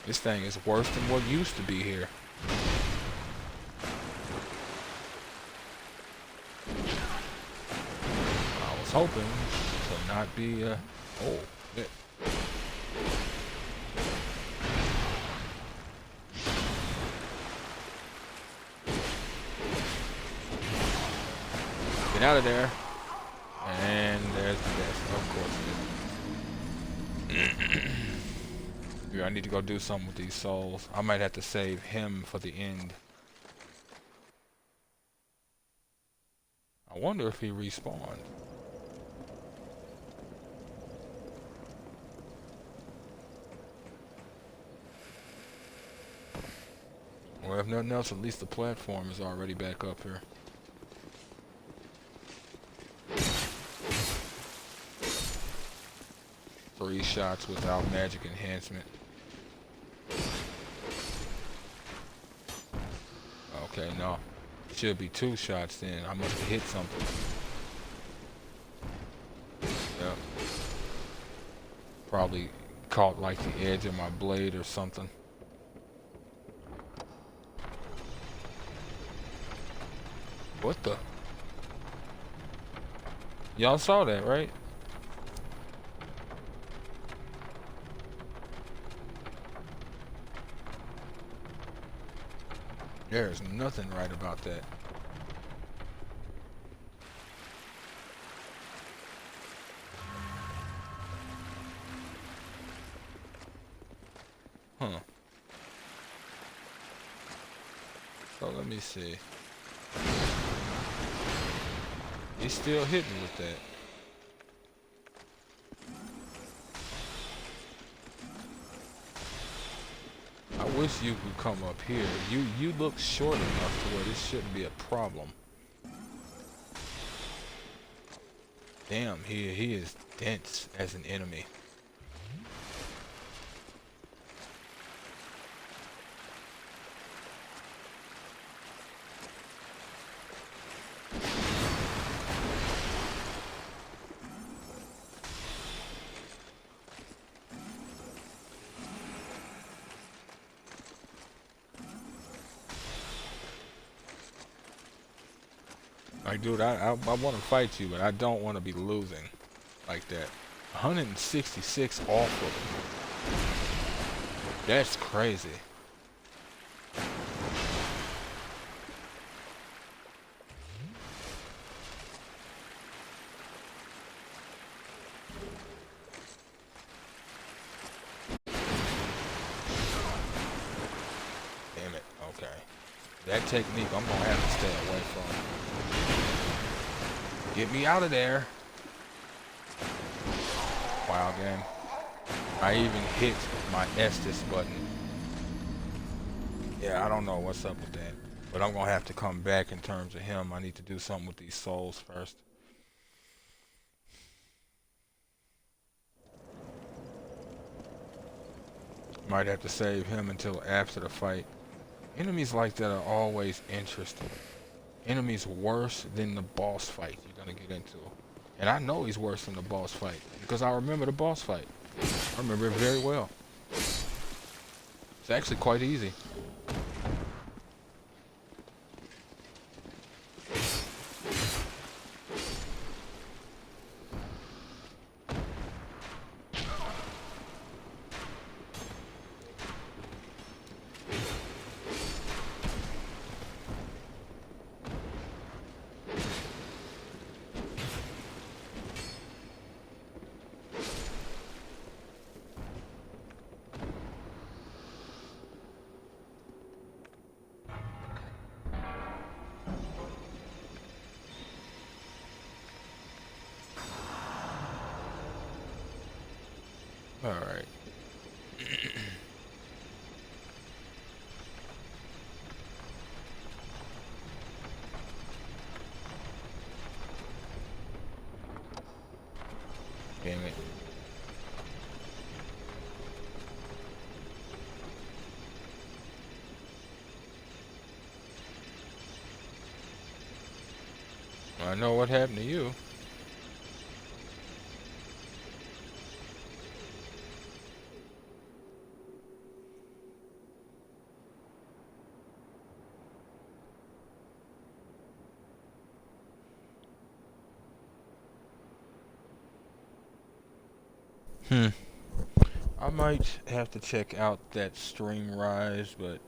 Speaker 1: This thing is worse than what used to be here. I was hoping to not be, oh, shit. Get out of there. And there's the death, of course. Yeah, I need to go do something with these souls. I might have to save him for the end. I wonder if he respawned. Well, if nothing else, at least the platform is already back up here. Three shots without magic enhancement. Okay, no. Should be 2 shots then. I must have hit something. Yep. Probably caught like the edge of my blade or something. What the? Y'all saw that, right? There's nothing right about that. Huh. So let me see. He's still hitting with that. I wish you could come up here. You look short enough to where this shouldn't be a problem. Damn, he is dense as an enemy. Like, dude, I want to fight you, but I don't want to be losing like that. 166 off of it. That's crazy. Damn it. Okay. That technique I'm gonna have to stay away from. Get me out of there. Wow, game. I even hit my Estes button. Yeah, I don't know what's up with that. But I'm gonna have to come back in terms of him. I need to do something with these souls first. Might have to save him until after the fight. Enemies like that are always interesting. Enemies worse than the boss fight you're gonna get into. And I know he's worse than the boss fight because I remember the boss fight. I remember it very well. It's actually quite easy. Alright. Damn it. I know what happened to you. I might have to check out that stream rise, but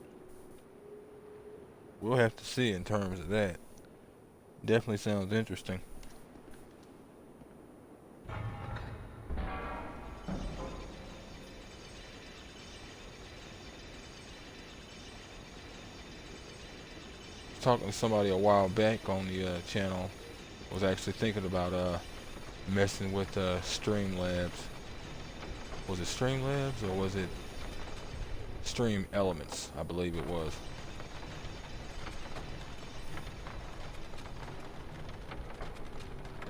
Speaker 1: we'll have to see in terms of that. Definitely sounds interesting. Talking to somebody a while back on the channel. Was actually thinking about messing with Streamlabs. Was it Streamlabs or was it Stream Elements? I believe it was.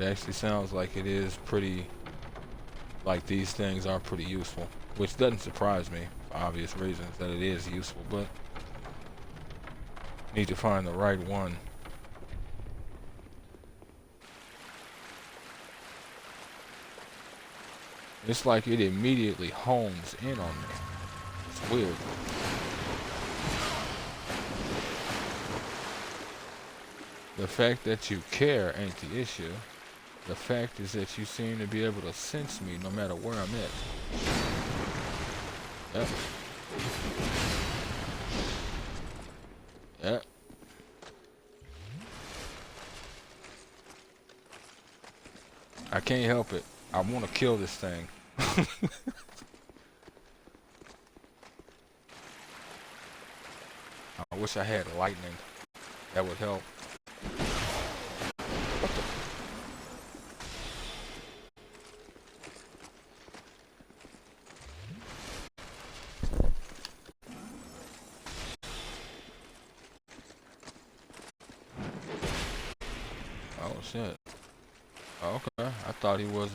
Speaker 1: It actually sounds like it is pretty, like these things are pretty useful, which doesn't surprise me for obvious reasons that it is useful, but need to find the right one. It's like it immediately hones in on me. It's weird. The fact that you care ain't the issue. The fact is that you seem to be able to sense me no matter where I'm at. Yep. Yep. I can't help it. I want to kill this thing. I wish I had lightning. That would help. What the? Oh shit. Oh, okay. I thought he was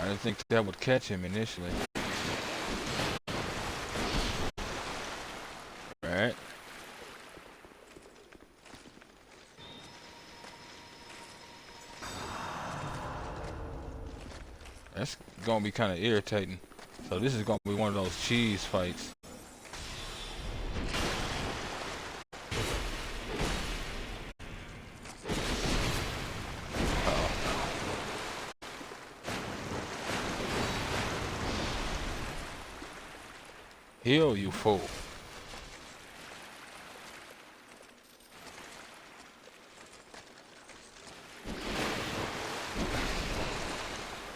Speaker 1: I didn't think that would catch him initially. Right. That's gonna be kind of irritating. So this is gonna be one of those cheese fights. Heal, you fool.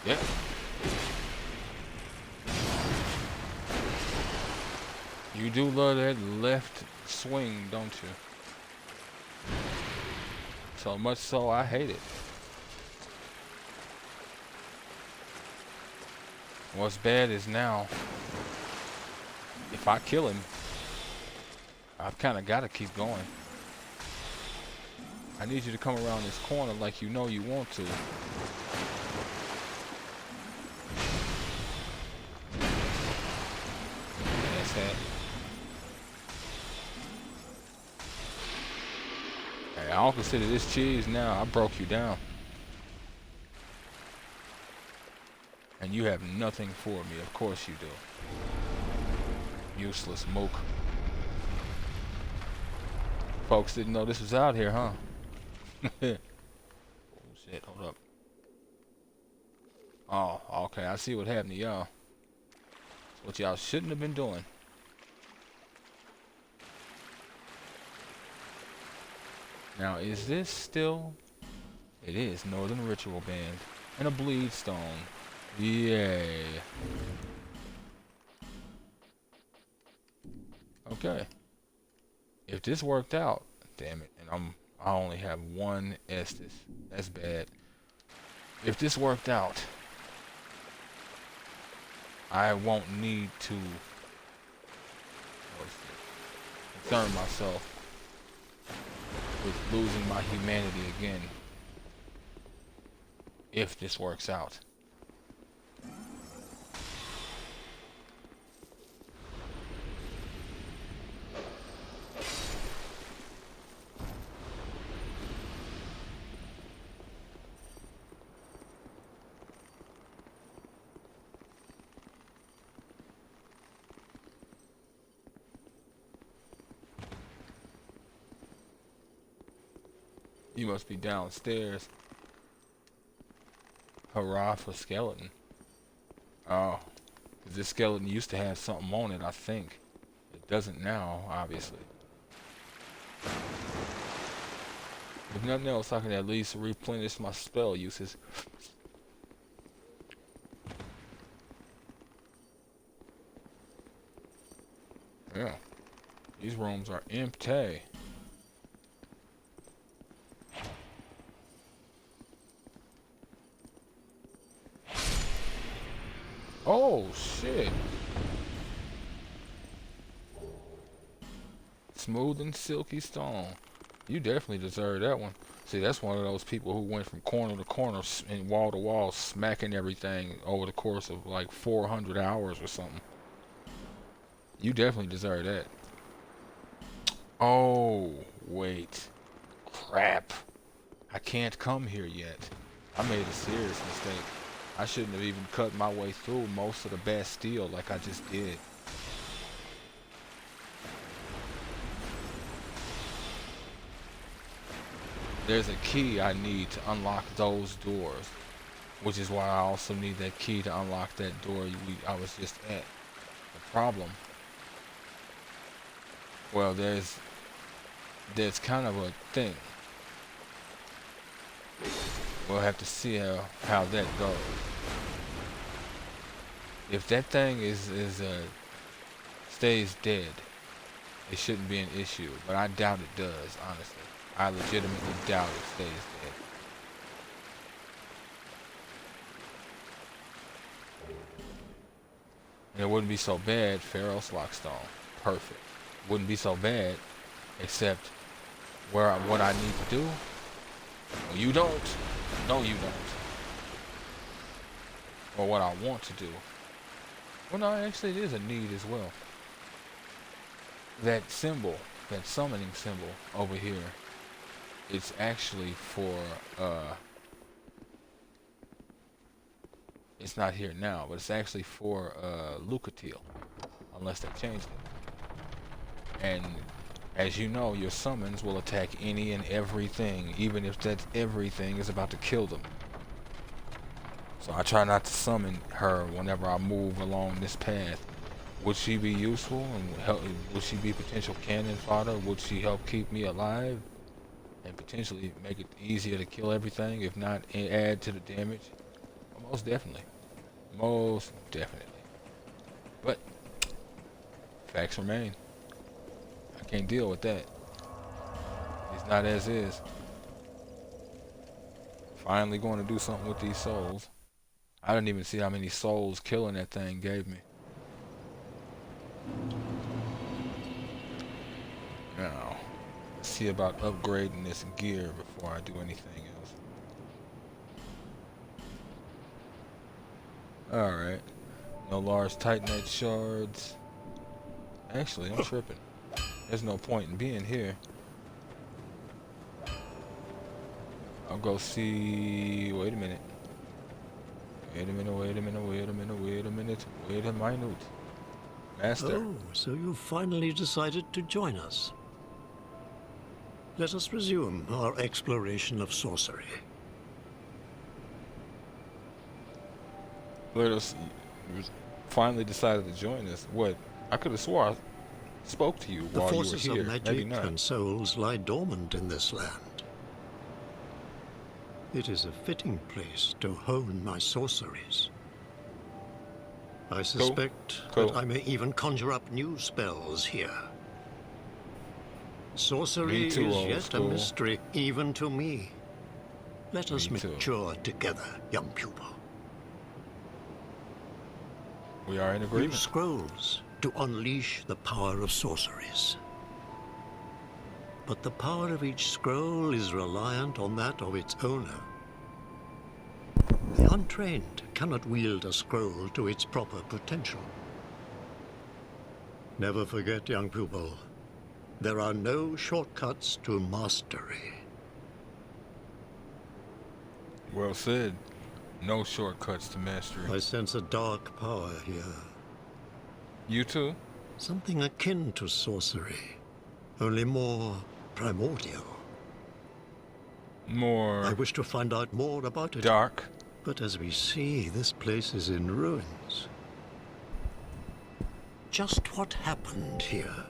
Speaker 1: Yep. You do love that left swing, don't you? So much so, I hate it. What's bad is now, if I kill him, I've kind of got to keep going. I need you to come around this corner like you know you want to. That's that. Hey, I don't consider this cheese now. I broke you down. And you have nothing for me. Of course you do. Useless mook. Folks didn't know this was out here, huh? Oh shit, hold up. Oh, okay, I see what happened to y'all. What y'all shouldn't have been doing. Now, is this still... It is Northern Ritual Band. And a bleed stone. Yay. Okay. If this worked out, damn it, and I only have one Estus. That's bad. If this worked out, I won't need to concern myself with losing my humanity again. If this works out. You must be downstairs. Hurrah for skeleton. Oh, 'cause this skeleton used to have something on it, I think. It doesn't now, obviously. If nothing else, I can at least replenish my spell uses. Yeah. These rooms are empty. Oh, shit. Smooth and silky stone. You definitely deserve that one. See, that's one of those people who went from corner to corner and wall to wall, smacking everything over the course of like 400 hours or something. You definitely deserve that. Oh, wait. Crap. I can't come here yet. I made a serious mistake. I shouldn't have even cut my way through most of the Bastille like I just did. There's a key I need to unlock those doors, which is why I also need that key to unlock that door I was just at. The problem, well, there's kind of a thing. We'll have to see how that goes. If that thing stays dead, it shouldn't be an issue. But I doubt it does, honestly. I legitimately doubt it stays dead. And it wouldn't be so bad, Pharaoh's Lockstone. Perfect. Wouldn't be so bad, except what I need to do. Well, you don't. No, you don't. Or what I want to do. Well, no, actually it is a need as well. That symbol, that summoning symbol over here, it's actually for, it's not here now, but it's actually for, Lucatiel. Unless they changed it. And as you know, your summons will attack any and everything, even if that everything is about to kill them. So I try not to summon her whenever I move along this path, Would she be useful and help? Would she be potential cannon fodder? Would she help keep me alive and potentially make it easier to kill everything, if not add to the damage? Well, most definitely. Most definitely. But facts remain. I can't deal with that. It's not as is. Finally going to do something with these souls. I didn't even see how many souls killing that thing gave me. Now, let's see about upgrading this gear before I do anything else. Alright. No large titanite shards. Actually, I'm tripping. There's no point in being here. I'll go see... Wait a minute. Wait a minute, wait a minute, wait a minute, wait a minute, wait a minute. Master.
Speaker 3: Oh, so you finally decided to join us. Let us resume our exploration of sorcery.
Speaker 1: Let us... You finally decided to join us. What? I could have swore I spoke to you
Speaker 3: The
Speaker 1: while you were
Speaker 3: forces
Speaker 1: here.
Speaker 3: of
Speaker 1: Maybe
Speaker 3: magic
Speaker 1: not.
Speaker 3: and souls lie dormant in this land. It is a fitting place to hone my sorceries. I suspect
Speaker 1: Cool.
Speaker 3: that I may even conjure up new spells here. Sorcery
Speaker 1: Me too,
Speaker 3: is
Speaker 1: old
Speaker 3: yet a
Speaker 1: school.
Speaker 3: mystery, even to me. Let us
Speaker 1: Me too.
Speaker 3: mature together, young pupil.
Speaker 1: We are in
Speaker 3: Use
Speaker 1: agreement.
Speaker 3: scrolls to unleash the power of sorceries. But the power of each scroll is reliant on that of its owner. The untrained cannot wield a scroll to its proper potential. Never forget, young pupil, there are no shortcuts to mastery.
Speaker 1: Well said. No shortcuts to mastery.
Speaker 3: I sense a dark power here,
Speaker 1: You too?
Speaker 3: something akin to sorcery, only more primordial.
Speaker 1: More
Speaker 3: I wish to find out more about it.
Speaker 1: dark.
Speaker 3: But as we see, this place is in ruins. Just what happened here?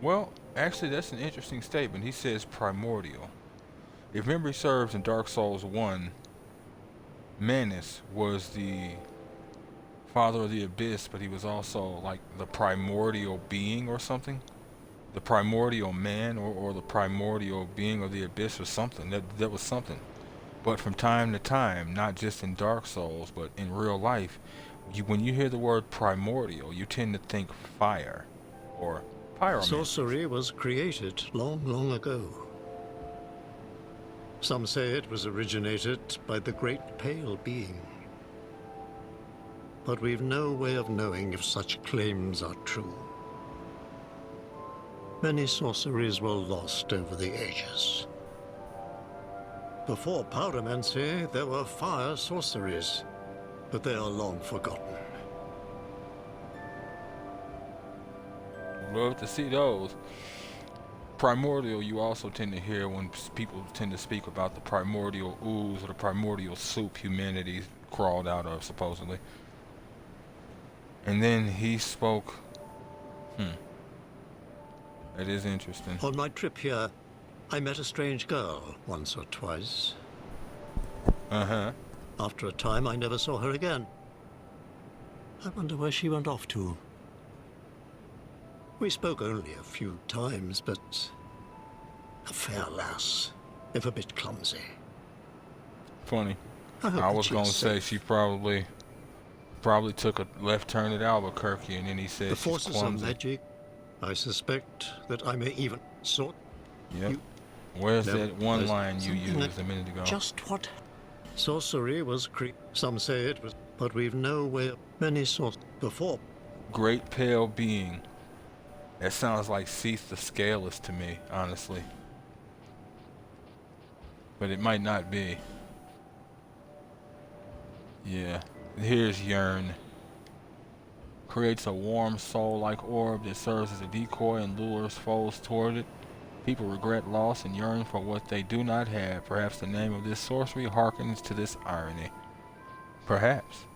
Speaker 1: Well, actually, that's an interesting statement. He says primordial. If memory serves, in Dark Souls 1, Manus was the father of the abyss, but he was also like the primordial being or something. The primordial man or the primordial being of the abyss or something. That was something. But from time to time, not just in Dark Souls, but in real life, when you hear the word primordial, you tend to think fire or pyromancy.
Speaker 3: Sorcery was created long, long ago. Some say it was originated by the Great Pale Being. But we've no way of knowing if such claims are true. Many sorceries were lost over the ages. Before pyromancy, there were fire sorceries, but they are long forgotten.
Speaker 1: Love to see those. Primordial, you also tend to hear when people tend to speak about the primordial ooze or the primordial soup humanity crawled out of, supposedly. And then he spoke. That is interesting.
Speaker 3: On my trip here, I met a strange girl once or twice.
Speaker 1: Uh-huh.
Speaker 3: After a time, I never saw her again. I wonder where she went off to. We spoke only a few times, but a fair lass, if a bit clumsy.
Speaker 1: Funny.
Speaker 3: I hope
Speaker 1: I
Speaker 3: that
Speaker 1: was
Speaker 3: she's
Speaker 1: gonna say
Speaker 3: safe.
Speaker 1: she probably took a left turn at Albuquerque, and then he said
Speaker 3: The
Speaker 1: she's
Speaker 3: forces of
Speaker 1: clumsy.
Speaker 3: magic, I suspect that I may even sort.
Speaker 1: Yep.
Speaker 3: You-
Speaker 1: Where's
Speaker 3: Never-
Speaker 1: that one
Speaker 3: there's
Speaker 1: line you
Speaker 3: something
Speaker 1: used
Speaker 3: that-
Speaker 1: a minute ago?
Speaker 3: Just what? Sorcery was some say it was, but we've no way of many sorts before.
Speaker 1: Great Pale Being. That sounds like Seath the Scaleless to me, honestly. But it might not be. Yeah. Here's Yearn. Creates a warm soul-like orb that serves as a decoy and lures foes toward it. People regret loss and yearn for what they do not have. Perhaps the name of this sorcery harkens to this irony. Perhaps.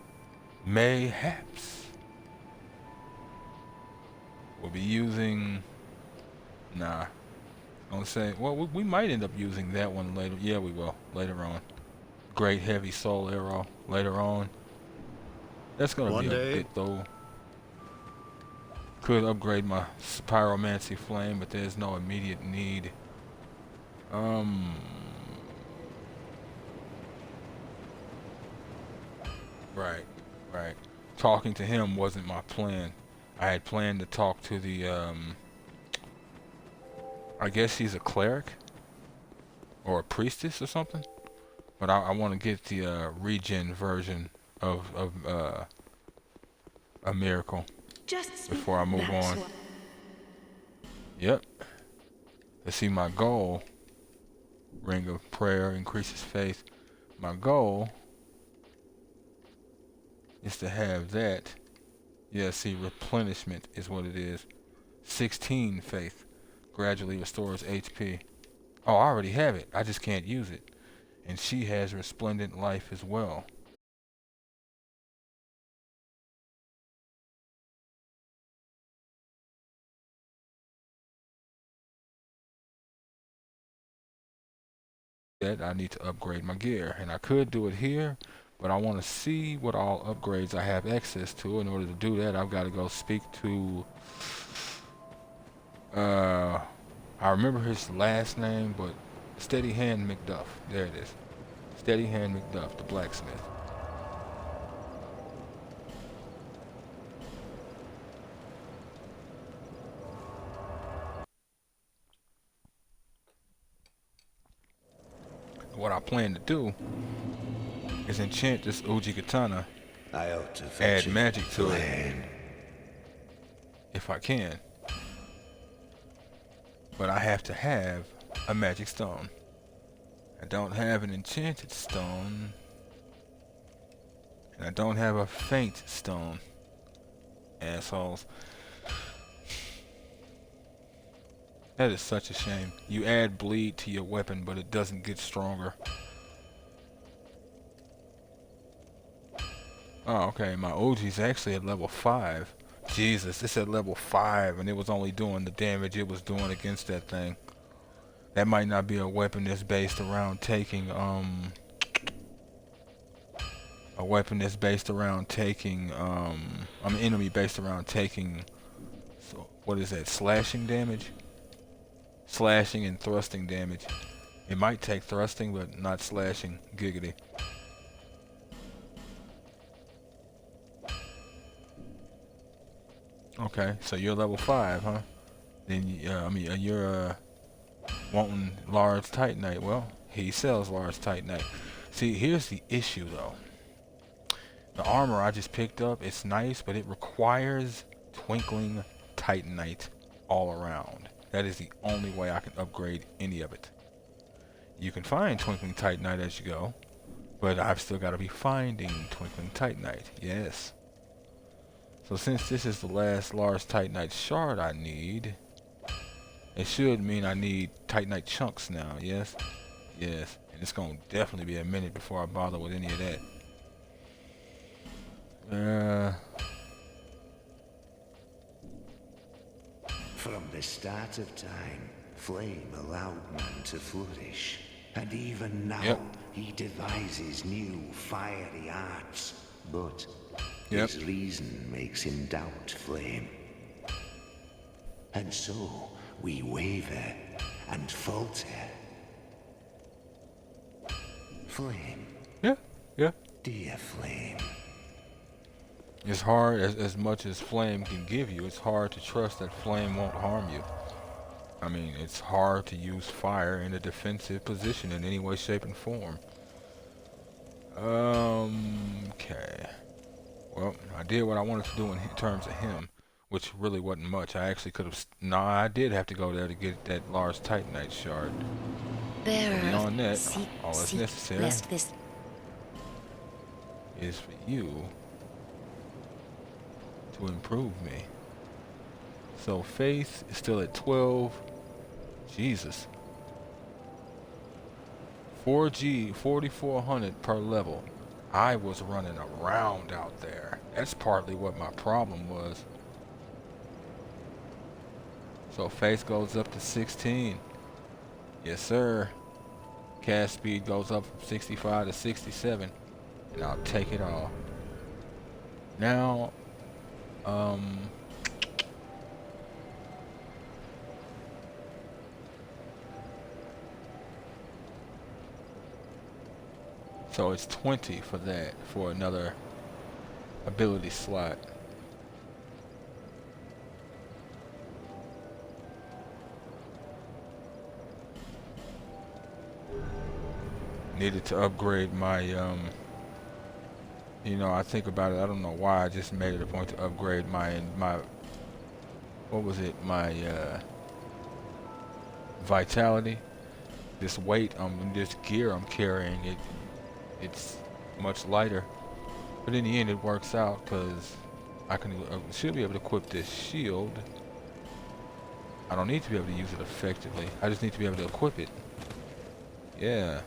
Speaker 1: Mayhaps. We'll be using... Nah. Don't say... Well, we might end up using that one later. Yeah, we will. Later on. Great heavy soul arrow. Later on. That's gonna
Speaker 3: One
Speaker 1: be a
Speaker 3: day.
Speaker 1: bit though. Could upgrade my pyromancy flame, but there's no immediate need. Right, right. Talking to him wasn't my plan. I had planned to talk to the, I guess he's a cleric? Or a priestess or something? But I want to get the, regen version of a miracle
Speaker 4: Just
Speaker 1: before I move on. Yep. Let's see my goal. Ring of prayer increases faith. My goal is to have that. Yeah, see, replenishment is what it is. 16 faith. Gradually restores HP. Oh, I already have it. I just can't use it. And she has resplendent life as well. That I need to upgrade my gear. And I could do it here, but I want to see what all upgrades I have access to. In order to do that, I've got to go speak to... I remember his last name, but Steady Hand McDuff. There it is. Steady Hand McDuff, the blacksmith. What I plan to do is enchant this Uji Katana,
Speaker 2: I ought to
Speaker 1: add
Speaker 2: fetch
Speaker 1: magic to it, if I can. But I have to have a magic stone. I don't have an enchanted stone, and I don't have a faint stone. Assholes. That is such a shame. You add bleed to your weapon, but it doesn't get stronger. Oh, okay. My OG's actually at level 5. Jesus, it's at level 5, and it was only doing the damage it was doing against that thing. That might not be a weapon that's based around taking, a weapon that's based around taking, an enemy based around taking, so what is that, slashing damage? Slashing and thrusting damage. It might take thrusting, but not slashing. Giggity. Okay, so you're level 5, huh? Then, you're, wanting large titanite. Well, he sells large titanite. See, here's the issue, though. The armor I just picked up, it's nice, but it requires twinkling titanite all around. That is the only way I can upgrade any of it. You can find twinkling titanite as you go, but I've still got to be finding twinkling titanite. Yes. So since this is the last large titanite shard I need, it should mean I need titanite chunks now. Yes? Yes. And it's going to definitely be a minute before I bother with any of that.
Speaker 2: From the start of time, flame allowed man to flourish. And even now, he devises new fiery arts. But his reason makes him doubt flame. And so, we waver and falter. Flame.
Speaker 1: Yeah.
Speaker 2: Dear flame.
Speaker 1: It's hard, as much as flame can give you, it's hard to trust that flame won't harm you. I mean, it's hard to use fire in a defensive position in any way, shape, and form. Okay. Well, I did what I wanted to do in terms of him, which really wasn't much. I actually could have... Nah, I did have to go there to get that large titanite shard. Beyond that, all that's necessary is for you to improve me. So faith is still at 12. Jesus. 4G, 4,400 per level. I was running around out there. That's partly what my problem was. So face goes up to 16. Yes, sir. Cast speed goes up from 65 to 67. And I'll take it all. Now, so it's 20 for that, for another ability slot. Needed to upgrade my, you know, I think about it, I don't know why I just made it a point to upgrade my, what was it, my, vitality. This weight, this gear I'm carrying, it's much lighter. But in the end, it works out because I should be able to equip this shield. I don't need to be able to use it effectively. I just need to be able to equip it. Yeah.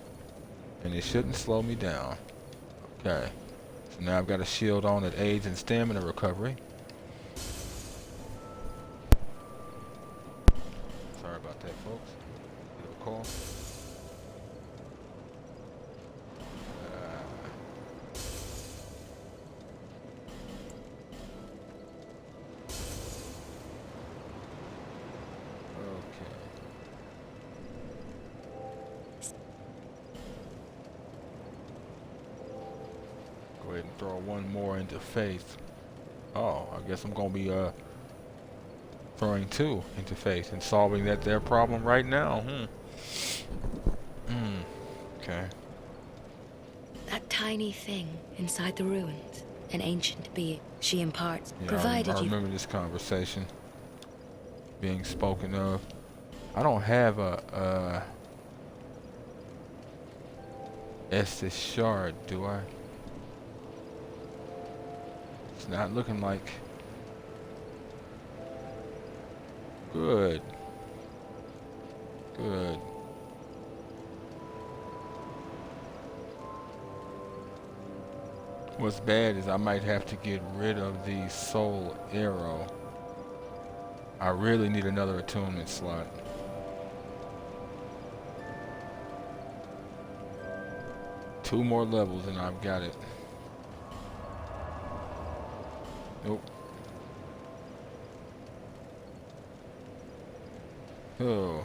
Speaker 1: And it shouldn't slow me down. Okay. So now I've got a shield on that aids in stamina recovery. Sorry about that, folks. Get a call. Go ahead and throw one more into faith. Oh, I guess I'm gonna be throwing two into faith and solving their problem right now. Okay.
Speaker 4: That tiny thing inside the ruins, an ancient being she imparts,
Speaker 1: Yeah,
Speaker 4: provided
Speaker 1: I remember this conversation being spoken of. I don't have a Estes shard, do I? It's not looking like. Good. Good. What's bad is I might have to get rid of the soul arrow. I really need another attunement slot. Two more levels and I've got it. Nope. Oh.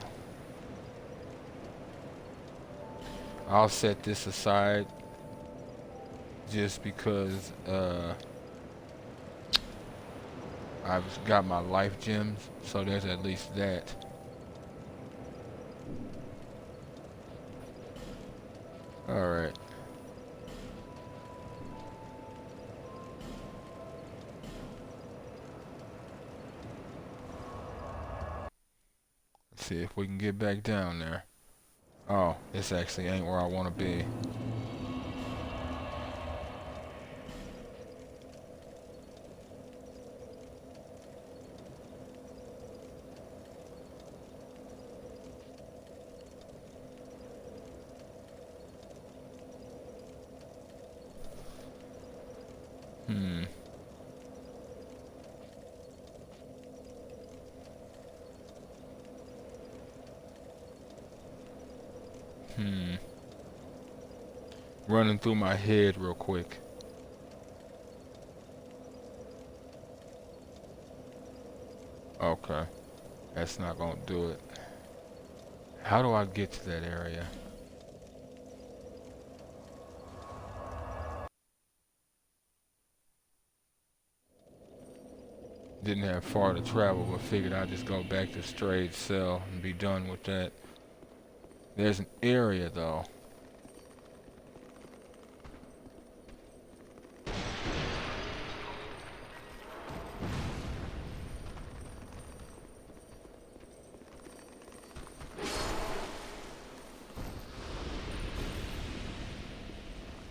Speaker 1: I'll set this aside just because I've got my life gems, so there's at least that. Alright. Let's see if we can get back down there. Oh, this actually ain't where I want to be. Running through my head real quick. Okay. That's not gonna do it. How do I get to that area? Didn't have far to travel, but figured I'd just go back to Strayed Cell and be done with that. There's an area though.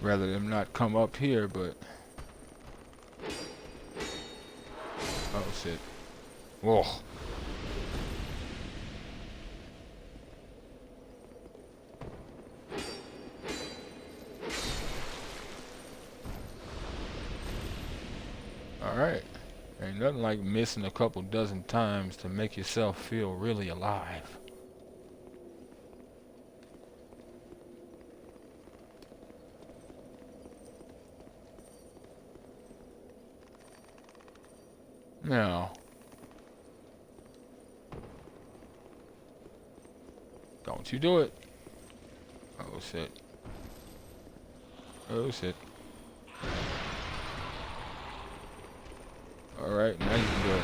Speaker 1: Rather than not come up here, but oh shit. Whoa. Nothing like missing a couple dozen times to make yourself feel really alive. Now, don't you do it. Oh shit. Oh shit. Alright, now you can do it.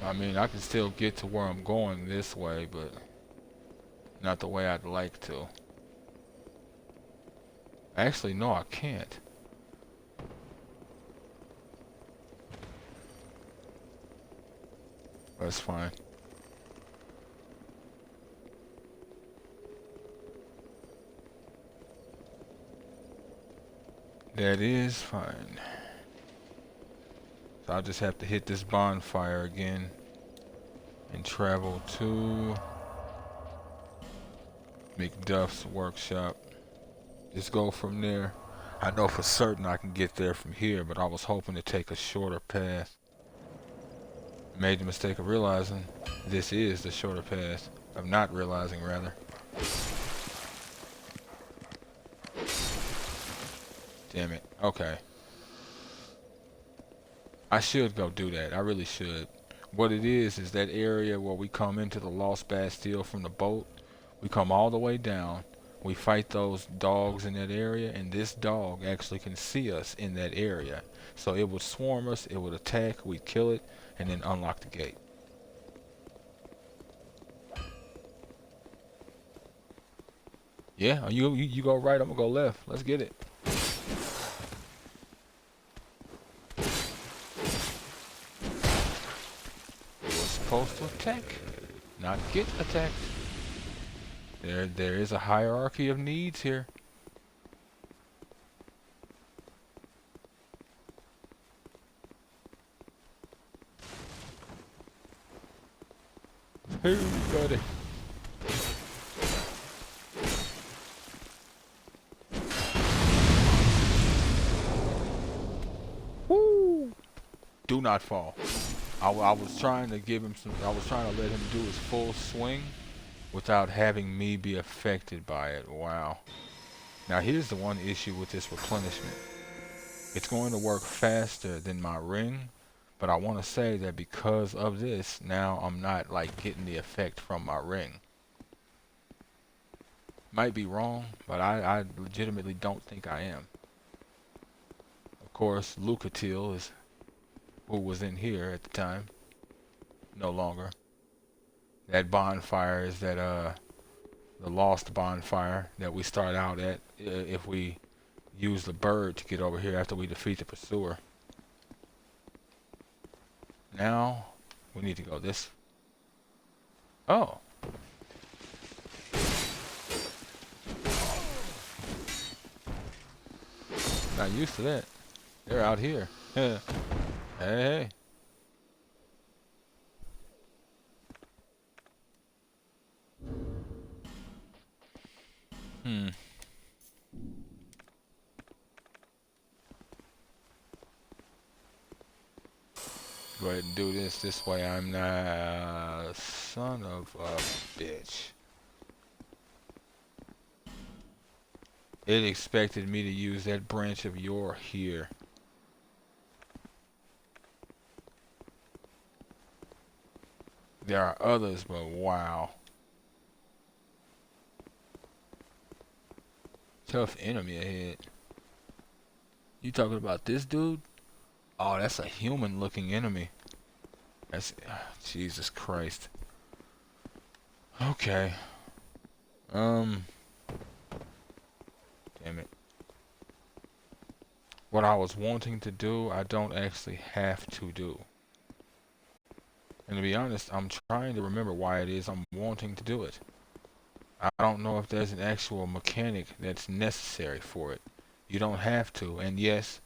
Speaker 1: I mean, I can still get to where I'm going this way, but not the way I'd like to. Actually, no, I can't. That's fine. That is fine. So I'll just have to hit this bonfire again and travel to McDuff's workshop. Just go from there. I know for certain I can get there from here, but I was hoping to take a shorter path. Made the mistake of realizing this is the shorter path. Of not realizing, rather. Damn it. Okay. I should go do that. I really should. What it is that area where we come into the Lost Bastille from the boat. We come all the way down. We fight those dogs in that area, and this dog actually can see us in that area. So it would swarm us, it would attack, we'd kill it, and then unlock the gate. Yeah, you go right, I'm gonna go left. Let's get it. We're supposed to attack, not get attacked. There is a hierarchy of needs here. Hey, buddy. Woo! Do not fall. I was trying to give him some. I was trying to let him do his full swing without having me be affected by it. Wow. Now here's the one issue with this replenishment. It's going to work faster than my ring, but I want to say that because of this, now I'm not like getting the effect from my ring. Might be wrong, but I legitimately don't think I am. Of course, Lucatil is who was in here at the time. No longer. That bonfire is that the lost bonfire that we start out at if we use the bird to get over here after we defeat the pursuer. Now we need to go this. Oh. Not used to that. They're out here. Hey, hey. Go ahead and do this way. I'm not son of a bitch. It expected me to use that branch of yore here. There are others, but wow. Tough enemy ahead. You talking about this dude? Oh, that's a human looking enemy. That's Jesus Christ. Okay. Damn it. What I was wanting to do, I don't actually have to do. And to be honest, I'm trying to remember why it is I'm wanting to do it. I don't know if there's an actual mechanic that's necessary for it. You don't have to, and yes,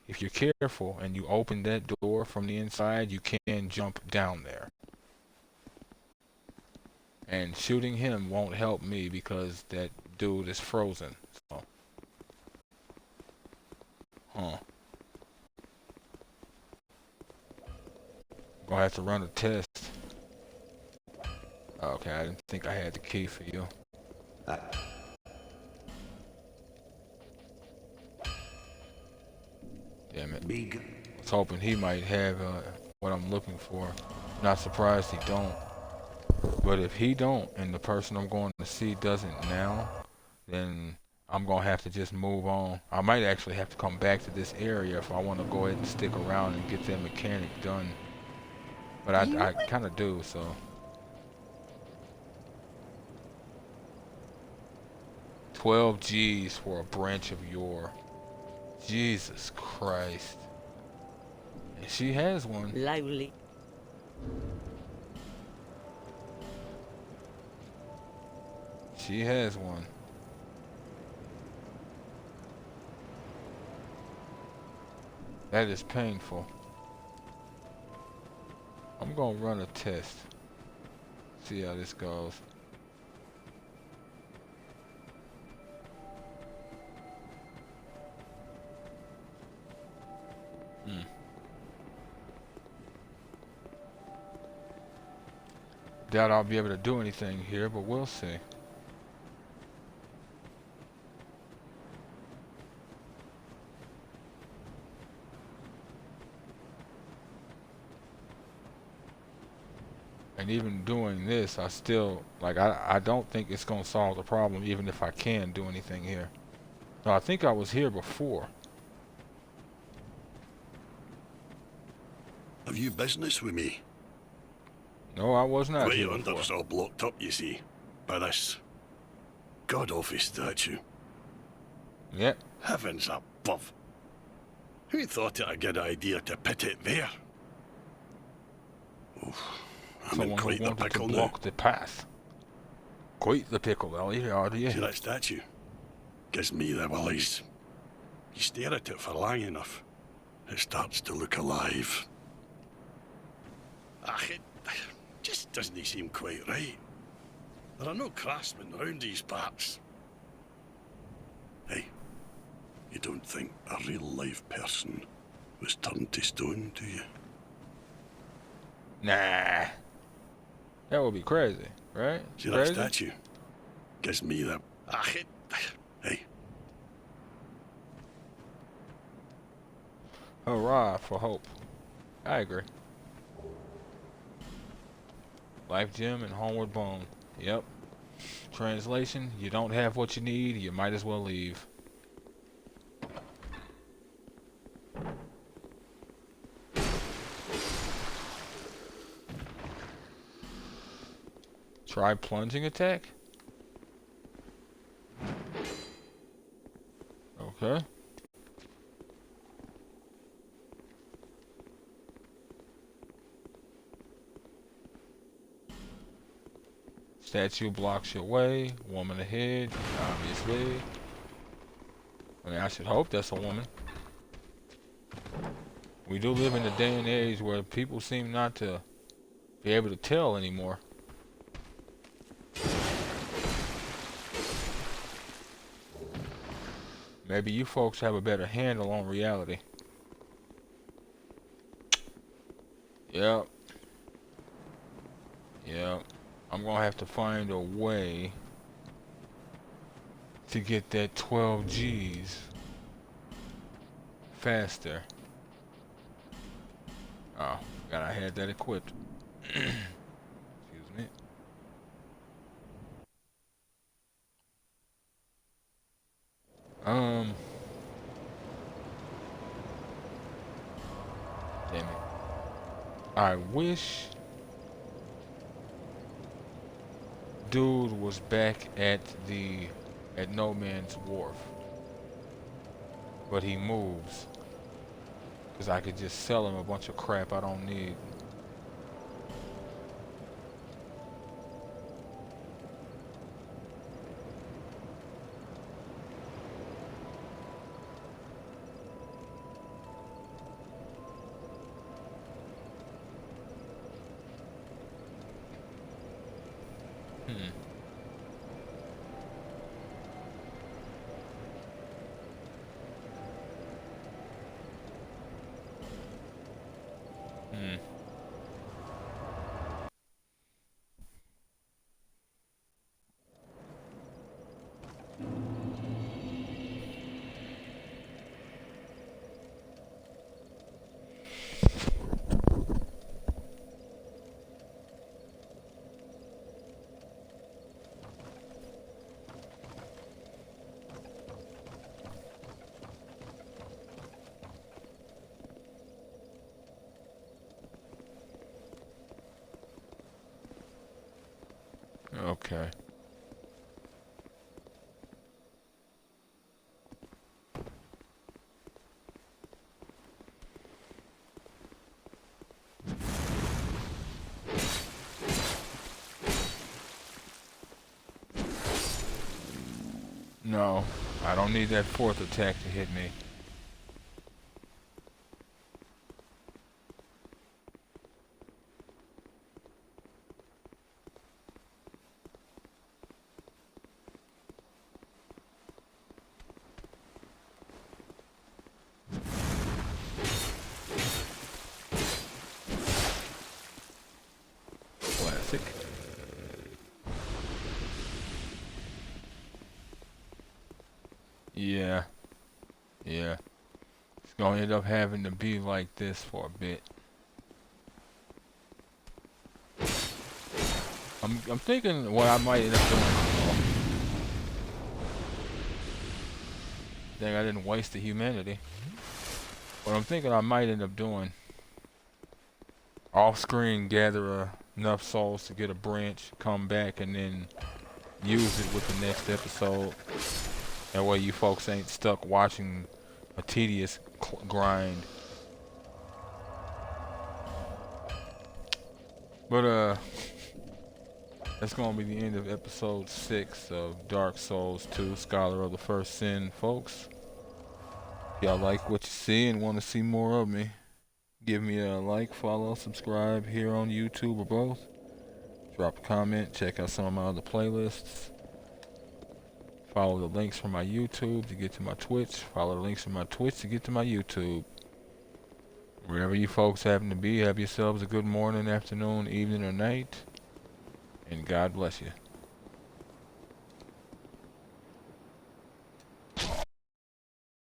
Speaker 1: if you're careful and you open that door from the inside, you can jump down there. And shooting him won't help me because that dude is frozen. So, gonna have to run a test. Okay, I didn't think I had the key for you. Damn it. I was hoping he might have what I'm looking for. Not surprised he don't. But if he don't, and the person I'm going to see doesn't now, then I'm gonna have to just move on. I might actually have to come back to this area if I want to go ahead and stick around and get that mechanic done. But I kind of do, so. 12 G's for a branch of yore. Jesus Christ. And she has one.
Speaker 5: Lively.
Speaker 1: She has one. That is painful. I'm gonna run a test. See how this goes. Doubt I'll be able to do anything here, but we'll see. And even doing this, I still, like, I don't think it's gonna solve the problem, even if I can do anything here. No, I think I was here before.
Speaker 6: Have you business with me?
Speaker 1: No, I was not
Speaker 6: Way
Speaker 1: here
Speaker 6: under
Speaker 1: before.
Speaker 6: is all blocked up, you see, by this god-awful statue.
Speaker 1: Yep.
Speaker 6: Heavens above. Who thought it a good idea to put it there? Oof, I'm in
Speaker 1: Someone who
Speaker 6: quite the
Speaker 1: wanted to
Speaker 6: pickle now.
Speaker 1: block the path. Quite the pickle, Elliot, are you?
Speaker 6: See that statue? Gives me the willies. You stare at it for long enough, it starts to look alive. It just doesn't seem quite right. There are no craftsmen round these parts. Hey, you don't think a real-life person was turned to stone, do you?
Speaker 1: Nah. That would be crazy, right?
Speaker 6: See
Speaker 1: Crazy?
Speaker 6: that statue? Gives me the... Hey,
Speaker 1: Hurrah for hope. I agree. Life gem and homeward bone. Yep. Translation, you don't have what you need, you might as well leave. Try plunging attack? Okay. Statue blocks your way. Woman ahead, obviously. I mean, I should hope that's a woman. We do live in a day and age where people seem not to be able to tell anymore. Maybe you folks have a better handle on reality. Yep. Yep. I'm gonna have to find a way to get that 12 G's faster. Oh, forgot I had that equipped. Excuse me. Damn it. I wish dude was back at No Man's Wharf. But he moves. Cause I could just sell him a bunch of crap I don't need. Okay. No, I don't need that fourth attack to hit me. Classic. Yeah. Yeah. It's gonna end up having to be like this for a bit. I'm thinking what I might end up doing. Dang, I didn't waste the humanity. What I'm thinking I might end up doing, off screen gather enough souls to get a branch, come back and then use it with the next episode. That way you folks ain't stuck watching a tedious grind. But that's gonna be the end of episode 6 of Dark Souls 2, Scholar of the First Sin, folks. If y'all like what you see and want to see more of me, give me a like, follow, subscribe here on YouTube or both. Drop a comment, check out some of my other playlists. Follow the links from my YouTube to get to my Twitch. Follow the links from my Twitch to get to my YouTube. Wherever you folks happen to be, have yourselves a good morning, afternoon, evening, or night. And God bless you.